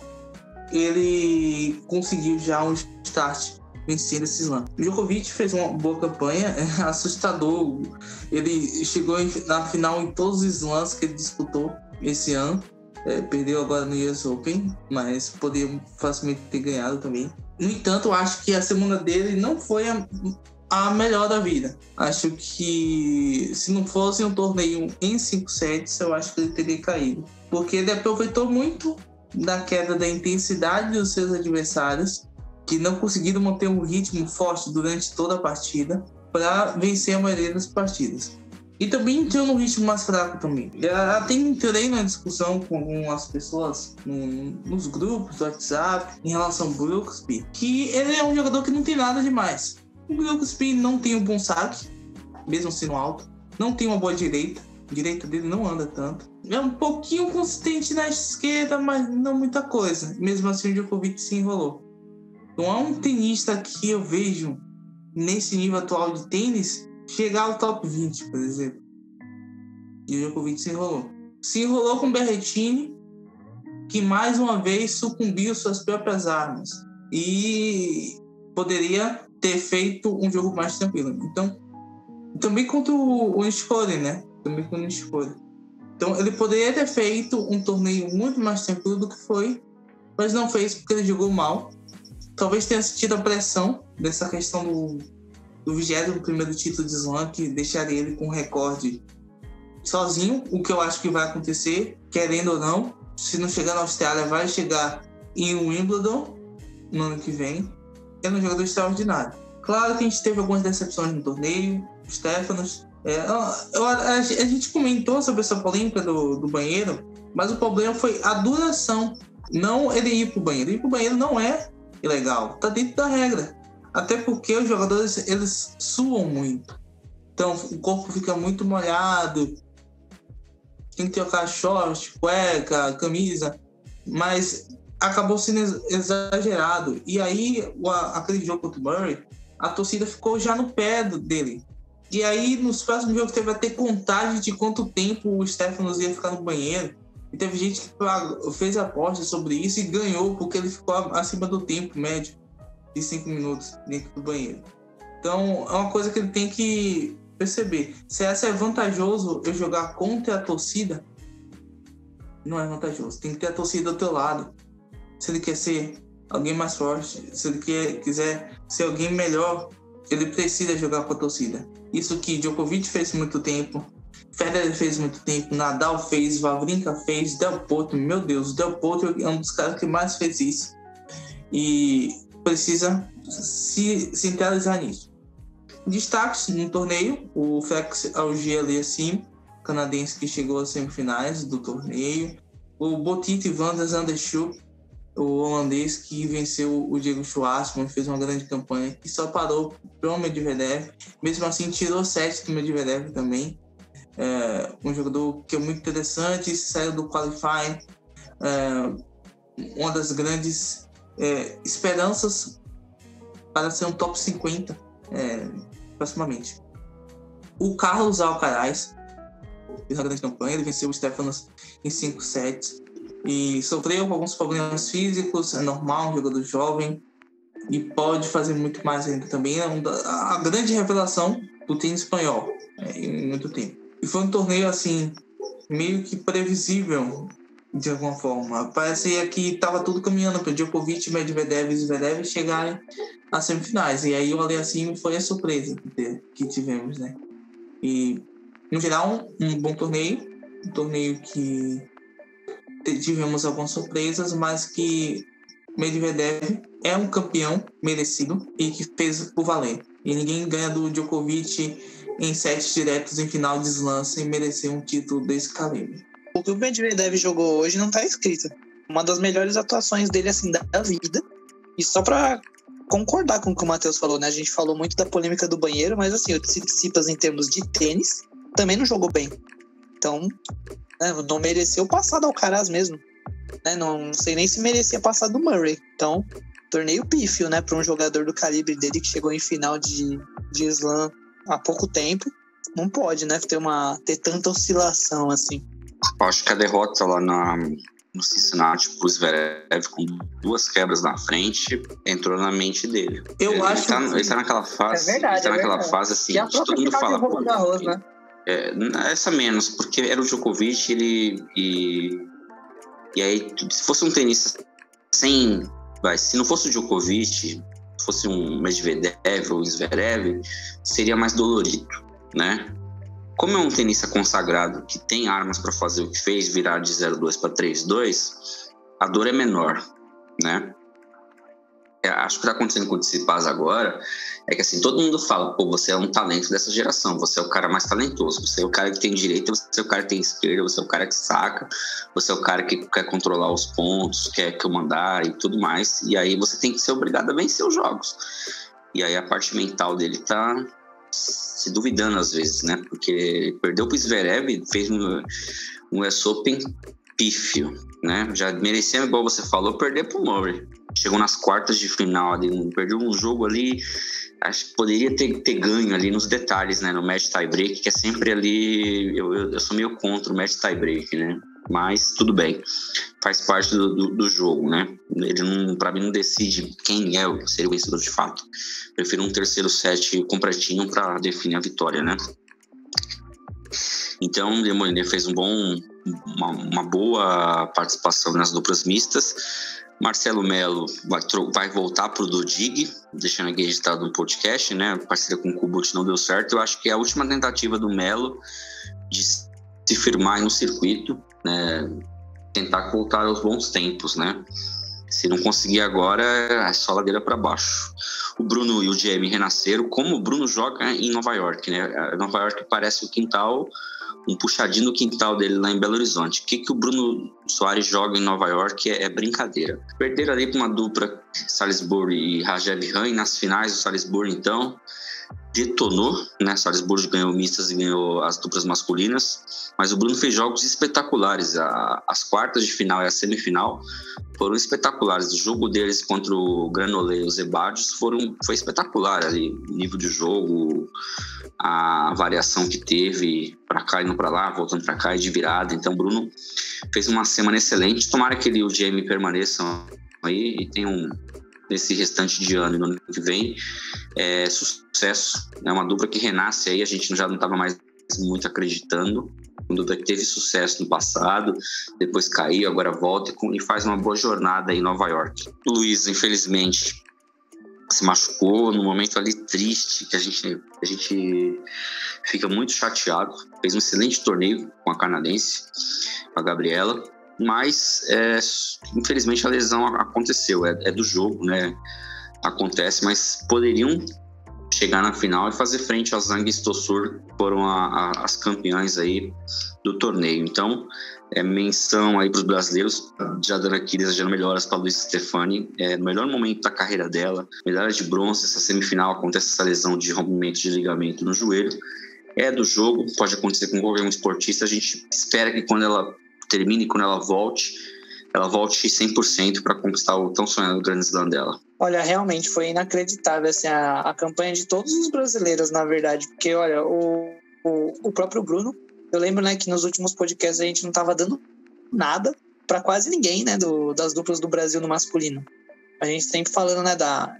S3: ele conseguiu já um start vencendo esse slam. O Djokovic fez uma boa campanha, é assustador. Ele chegou na final em todos os slams que ele disputou esse ano. Perdeu agora no US Open, mas poderia facilmente ter ganhado também. No entanto, eu acho que a semana dele não foi a melhor da vida. Acho que se não fosse um torneio em 5 sets, eu acho que ele teria caído. Porque ele aproveitou muito da queda da intensidade dos seus adversários, que não conseguiram manter um ritmo forte durante toda a partida, para vencer a maioria das partidas. E também entrou num ritmo mais fraco também. Eu até entrei na discussão com algumas pessoas nos grupos do WhatsApp em relação ao Brooksby, que ele é um jogador que não tem nada demais. O Brooksby não tem um bom saque, mesmo sendo alto. Não tem uma boa direita. A direita dele não anda tanto. É um pouquinho consistente na esquerda, mas não muita coisa. Mesmo assim, o Djokovic se enrolou. Não há um tenista que eu vejo nesse nível atual de tênis chegar ao top 20, por exemplo. E o Djokovic se enrolou. Se enrolou com o Berrettini, que mais uma vez sucumbiu suas próprias armas. E poderia ter feito um jogo mais tranquilo. Então, também contra o Nishikori, né? Também contra o Nishikori. Então, ele poderia ter feito um torneio muito mais tranquilo do que foi, mas não fez porque ele jogou mal. Talvez tenha sentido a pressão dessa questão do 21º título de slam, que deixaria ele com um recorde sozinho, o que eu acho que vai acontecer, querendo ou não. Se não chegar na Austrália, vai chegar em Wimbledon no ano que vem. É um jogador extraordinário. Claro que a gente teve algumas decepções no torneio, o Stefanos. A gente comentou sobre essa polêmica do banheiro, mas o problema foi a duração, não ele ir pro banheiro. Ir pro banheiro não é ilegal, tá dentro da regra. Até porque os jogadores, eles suam muito. Então, o corpo fica muito molhado. Tem que trocar short, cueca, camisa. Mas acabou sendo exagerado. E aí, aquele jogo contra o Murray, a torcida ficou já no pé dele. E aí, nos próximos jogos, teve até contagem de quanto tempo o Stefanos ia ficar no banheiro. E teve gente que fez aposta sobre isso e ganhou, porque ele ficou acima do tempo médio de 5 minutos dentro do banheiro. Então, é uma coisa que ele tem que perceber. Se essa é vantajoso eu jogar contra a torcida, não é vantajoso. Tem que ter a torcida do teu lado. Se ele quer ser alguém mais forte, se ele quiser ser alguém melhor, ele precisa jogar com a torcida. Isso que Djokovic fez muito tempo, Federer fez muito tempo, Nadal fez, Wawrinka fez, Del Potro, meu Deus, Del Potro é um dos caras que mais fez isso. E precisa se centralizar nisso. Destaques no torneio, o Felix Auger-Aliassime, canadense que chegou às semifinais do torneio, o Botic van der Zandschulp, o holandês que venceu o Diego Schwartzman, fez uma grande campanha, que só parou para o Medvedev, mesmo assim tirou 7 do Medvedev também. Um jogador que é muito interessante, saiu do qualifying, uma das grandes esperanças para ser um top 50 proximamente. O Carlos Alcaraz fez uma grande campanha, ele venceu o Stefanos em 5 sets e sofreu com alguns problemas físicos, é normal, um jogador jovem e pode fazer muito mais ainda também. É a grande revelação do tênis espanhol em muito tempo. E foi um torneio assim, meio que previsível de alguma forma. Parecia que estava tudo caminhando para Djokovic, Medvedev e Zverev chegarem às semifinais. E aí o Aliassime foi a surpresa que tivemos, né? E, no geral, um bom torneio. Um torneio que tivemos algumas surpresas, mas que Medvedev é um campeão merecido e que fez por valer. E ninguém ganha do Djokovic em sets diretos em final de slam sem merecer um título desse calibre.
S2: O que o Medvedev jogou hoje não tá escrito. Uma das melhores atuações dele, assim, da vida. E só pra concordar com o que o Matheus falou, né? A gente falou muito da polêmica do banheiro, mas assim, o Tsitsipas em termos de tênis também não jogou bem. Então, né, não mereceu passar do Alcaraz mesmo. Né? Não sei nem se merecia passar do Murray. Então, torneio pífio, né? Pra um jogador do calibre dele que chegou em final de slam há pouco tempo. Não pode, né? Ter tanta oscilação assim.
S1: Acho que a derrota lá no Cincinnati pro Zverev com 2 quebras na frente entrou na mente dele. Ele tá naquela fase.
S2: É verdade,
S1: ele tá naquela fase assim, que todo mundo fala.
S2: Né?
S1: Essa menos, porque era o Djokovic, e aí, se fosse um tenista se não fosse o Djokovic, fosse um Medvedev ou Zverev, seria mais dolorido, né? Como é um tenista consagrado que tem armas para fazer o que fez, virar de 0-2 para 3-2, a dor é menor, né? Acho que o que está acontecendo com o Tsitsipas agora é que assim, todo mundo fala, pô, você é um talento dessa geração, você é o cara mais talentoso, você é o cara que tem direita, você é o cara que tem esquerda, você é o cara que saca, você é o cara que quer controlar os pontos, quer comandar e tudo mais, e aí você tem que ser obrigado a vencer os jogos. E aí a parte mental dele tá se duvidando às vezes, né? Porque perdeu pro Zverev, fez um US Open pífio, né? Já merecia, igual você falou, perder pro Murray. Chegou nas quartas de final ali, perdeu um jogo ali, acho que poderia ter ganho ali nos detalhes, né? No match tie break, que é sempre ali, eu sou meio contra o match tie break, né? Mas tudo bem, faz parte do jogo, né? Ele pra mim não decide quem seria o vencedor de fato. Prefiro um terceiro set completinho para definir a vitória, né? Então, o Demoliner fez uma boa participação nas duplas mistas. Marcelo Melo vai voltar pro Dodig, deixando aqui registrado no podcast, né? A parceria com o Kubot não deu certo. Eu acho que é a última tentativa do Melo de se firmar no circuito, né? Tentar voltar aos bons tempos, né? Se não conseguir agora, é só ladeira para baixo. O Bruno e o GM renasceram, como o Bruno joga em Nova York, né? Nova York parece o quintal, um puxadinho no quintal dele lá em Belo Horizonte. O que o Bruno Soares joga em Nova York é brincadeira. Perderam ali para uma dupla Salisbury e Rajev Ram nas finais. O Salisbury, então, detonou, né? Salisbury ganhou mistas e ganhou as duplas masculinas, mas o Bruno fez jogos espetaculares. As quartas de final e a semifinal foram espetaculares. O jogo deles contra o Granolé e os Ebadios foi espetacular ali, o nível de jogo, a variação que teve para cá e não para lá, voltando para cá e de virada. Então o Bruno fez uma semana excelente. Tomara que ele e o Jamie permaneçam aí e tenham nesse restante de ano e no ano que vem, é sucesso. É uma dupla que renasce aí, a gente já não estava mais muito acreditando. Uma dupla que teve sucesso no passado, depois caiu, agora volta e faz uma boa jornada aí em Nova York. O Luiz, infelizmente, se machucou num momento ali triste, que a gente fica muito chateado. Fez um excelente torneio com a canadense, com a Gabriela, mas infelizmente a lesão aconteceu, é do jogo, né? Acontece, mas poderiam chegar na final e fazer frente às Zhang e Stosur, que foram as campeãs aí do torneio. Então, menção aí para os brasileiros, já dando aqui, desejando melhoras para a Luiza Stefani, no melhor momento da carreira dela, medalha de bronze. Essa semifinal acontece essa lesão de rompimento de ligamento no joelho, é do jogo, pode acontecer com qualquer um esportista. A gente espera que quando ela termine, quando ela volte 100% para conquistar o tão sonhado Grand Slam dela.
S2: Olha, realmente foi inacreditável assim, a campanha de todos os brasileiros, na verdade, porque olha, o próprio Bruno, eu lembro, né, que nos últimos podcasts a gente não estava dando nada para quase ninguém, né, das duplas do Brasil no masculino. A gente sempre falando, né,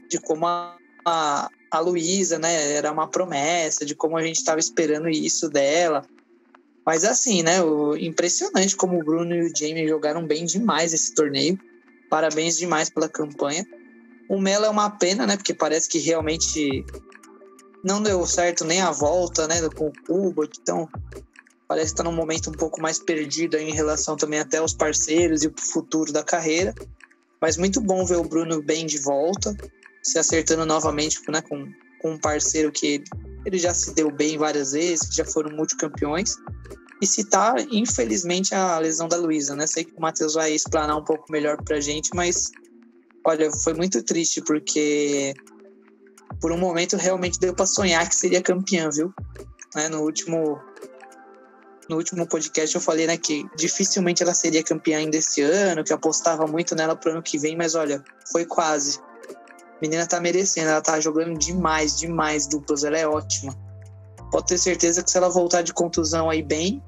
S2: de como a Luísa, né, era uma promessa, de como a gente estava esperando isso dela. Mas assim, né, impressionante como o Bruno e o Jamie jogaram bem demais esse torneio. Parabéns demais pela campanha. O Melo é uma pena, né, porque parece que realmente não deu certo nem a volta, né, com o Kuba, então parece que está num momento um pouco mais perdido aí em relação também até aos parceiros e o futuro da carreira. Mas muito bom ver o Bruno bem de volta, se acertando novamente, né, com um parceiro que ele já se deu bem várias vezes, que já foram multicampeões. E citar, infelizmente, a lesão da Luísa, né? Sei que o Matheus vai explanar um pouco melhor pra gente, mas, olha, foi muito triste, porque por um momento realmente deu pra sonhar que seria campeã, viu? Né? No último podcast eu falei, né, que dificilmente ela seria campeã ainda esse ano, que eu apostava muito nela pro ano que vem, mas olha, foi quase. A menina tá merecendo, ela tá jogando demais duplas, ela é ótima. Pode ter certeza que se ela voltar de contusão aí bem,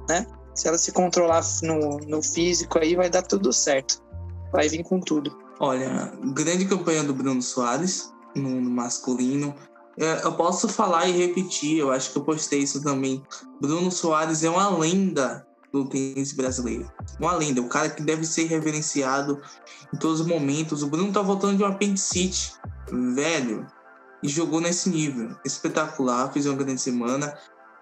S2: né? Se ela se controlar no físico aí, vai dar tudo certo. Vai vir com tudo.
S3: Olha, grande campanha do Bruno Soares no masculino. Eu posso falar e repetir, eu acho que eu postei isso também. Bruno Soares é uma lenda do tênis brasileiro. Uma lenda, o cara que deve ser reverenciado em todos os momentos. O Bruno tá voltando de uma apendicite, velho, e jogou nesse nível. Espetacular, fez uma grande semana.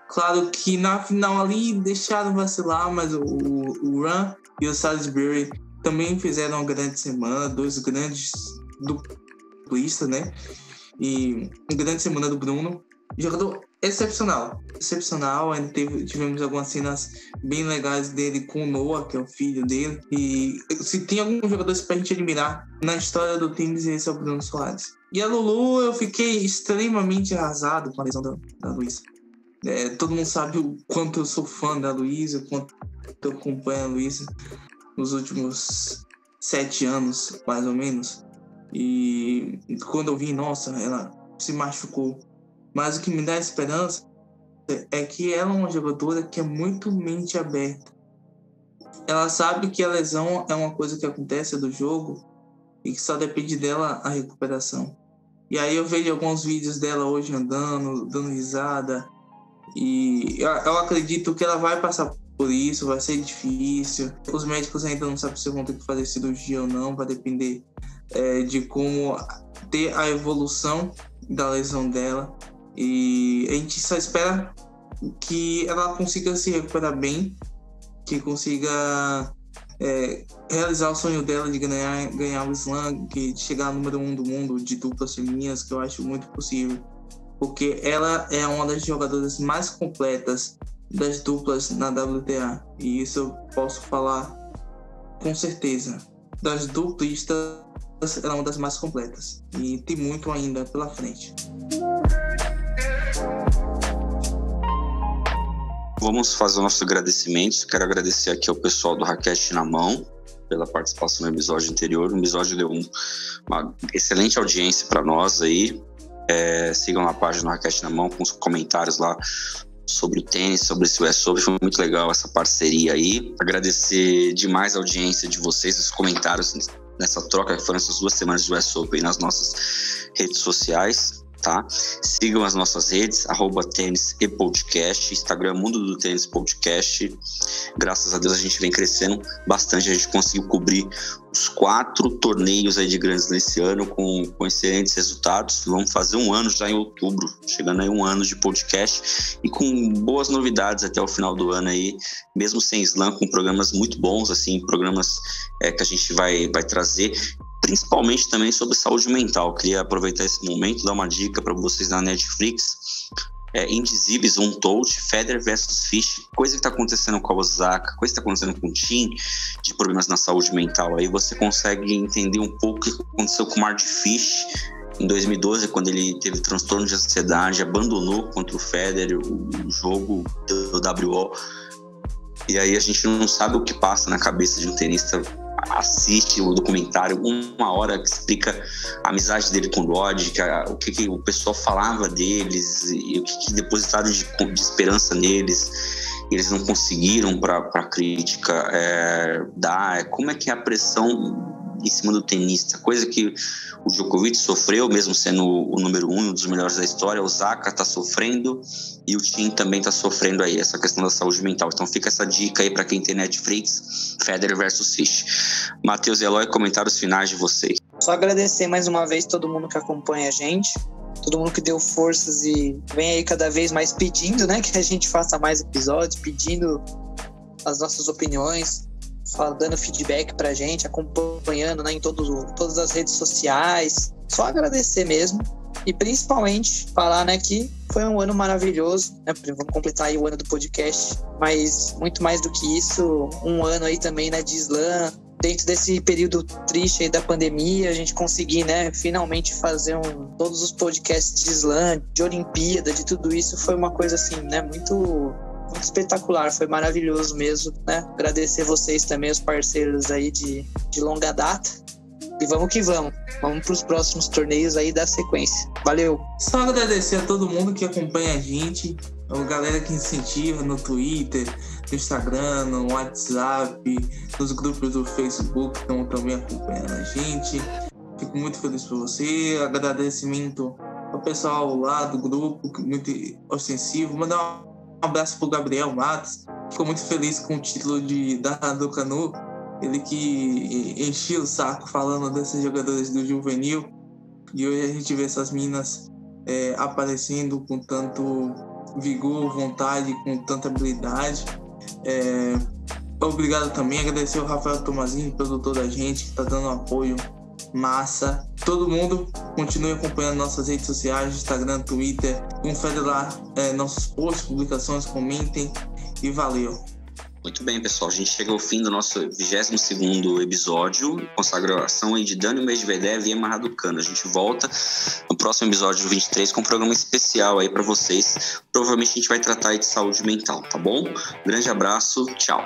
S3: Claro que na final ali deixaram vacilar, mas o Ran e o Salisbury também fizeram uma grande semana, dois grandes duplistas, né? E uma grande semana do Bruno. Jogador excepcional. Ainda tivemos algumas cenas bem legais dele com o Noah, que é o filho dele. E se tem algum jogador pra gente admirar na história do tênis, esse é o Bruno Soares. E a Lulu, eu fiquei extremamente arrasado com a lesão da Luísa. Todo mundo sabe o quanto eu sou fã da Luísa, o quanto eu acompanho a Luísa nos últimos 7 anos, mais ou menos. E quando eu vi, nossa, ela se machucou. Mas o que me dá esperança é que ela é uma jogadora que é muito mente aberta. Ela sabe que a lesão é uma coisa que acontece do jogo e que só depende dela a recuperação. E aí eu vejo alguns vídeos dela hoje andando, dando risada. E eu acredito que ela vai passar por isso, vai ser difícil. Os médicos ainda não sabem se vão ter que fazer cirurgia ou não, vai depender de como ter a evolução da lesão dela. E a gente só espera que ela consiga se recuperar bem, que consiga realizar o sonho dela de ganhar o Slam, de chegar ao número 1 do mundo de duplas femininas, que eu acho muito possível. Porque ela é uma das jogadoras mais completas das duplas na WTA. E isso eu posso falar com certeza. Das duplistas, ela é uma das mais completas. E tem muito ainda pela frente.
S1: Vamos fazer o nosso agradecimento. Quero agradecer aqui ao pessoal do Raquete na Mão pela participação no episódio anterior. O episódio deu uma excelente audiência para nós aí. Sigam a página do Raquete na Mão com os comentários lá sobre o tênis, sobre esse US Open. Foi muito legal essa parceria aí. Agradecer demais a audiência de vocês, os comentários nessa troca, que foram essas 2 semanas de US Open nas nossas redes sociais, tá? Sigam as nossas redes, @tênis e podcast, Instagram Mundo do Tênis Podcast. Graças a Deus a gente vem crescendo bastante, a gente conseguiu cobrir os 4 torneios aí de Grand Slam esse ano com excelentes resultados. Vamos fazer 1 ano já em outubro, chegando aí 1 ano de podcast e com boas novidades até o final do ano aí, mesmo sem slam, com programas muito bons, assim, programas que a gente vai trazer, principalmente também sobre saúde mental. Queria aproveitar esse momento, dar uma dica para vocês na Netflix. Indizíveis, Untold, Federer versus Fish, coisa que está acontecendo com a Osaka, coisa que está acontecendo com o Tim, de problemas na saúde mental. Aí você consegue entender um pouco o que aconteceu com o Mark Fish em 2012, quando ele teve transtorno de ansiedade, abandonou contra o Federer o jogo do WO. E aí a gente não sabe o que passa na cabeça de um tenista. Assiste o documentário, 1 hora, que explica a amizade dele com o Rod, o que o pessoal falava deles e o que depositaram de esperança neles, e eles não conseguiram para a crítica dar. Como é que é a pressão em cima do tenista, coisa que o Djokovic sofreu, mesmo sendo o número 1, um dos melhores da história. O Osaka está sofrendo e o Tim também está sofrendo aí, essa questão da saúde mental. Então fica essa dica aí para quem tem Netflix, Federer versus Fish. Matheus e Eloy, comentários finais de vocês.
S2: Só agradecer mais uma vez todo mundo que acompanha a gente, todo mundo que deu forças e vem aí cada vez mais pedindo, né, que a gente faça mais episódios, pedindo as nossas opiniões, dando feedback pra gente, acompanhando, né, em todas as redes sociais. Só agradecer mesmo e principalmente falar, né, que foi um ano maravilhoso, né? Vamos completar aí o ano do podcast, mas muito mais do que isso, um ano aí também, né, de slam. Dentro desse período triste aí da pandemia, a gente conseguir, né, finalmente fazer todos os podcasts de slam, de Olimpíada, de tudo isso, foi uma coisa assim, né, muito espetacular, foi maravilhoso mesmo, né? Agradecer vocês também, os parceiros aí de longa data. E vamos que vamos para os próximos torneios aí da sequência. Valeu!
S3: Só agradecer a todo mundo que acompanha a gente, a galera que incentiva no Twitter, no Instagram, no WhatsApp, nos grupos do Facebook que estão também acompanhando a gente. Fico muito feliz por você. Agradecimento ao pessoal lá do grupo, muito ostensivo. Mandar um abraço pro Gabriel Matos, ficou muito feliz com o título do Canu, ele que enchia o saco falando desses jogadores do juvenil, e hoje a gente vê essas minas aparecendo com tanto vigor, vontade, com tanta habilidade. Obrigado também, agradecer ao Rafael Tomazini, produtor da gente, que está dando apoio massa. Todo mundo continue acompanhando nossas redes sociais, Instagram, Twitter, confere lá nossos posts, publicações, comentem e valeu.
S1: Muito bem, pessoal, a gente chega ao fim do nosso 22º episódio, consagração aí de Daniil Medvedev e Emma Raducanu. A gente volta no próximo episódio 23 com um programa especial aí para vocês. Provavelmente a gente vai tratar aí de saúde mental, tá bom? Grande abraço, tchau.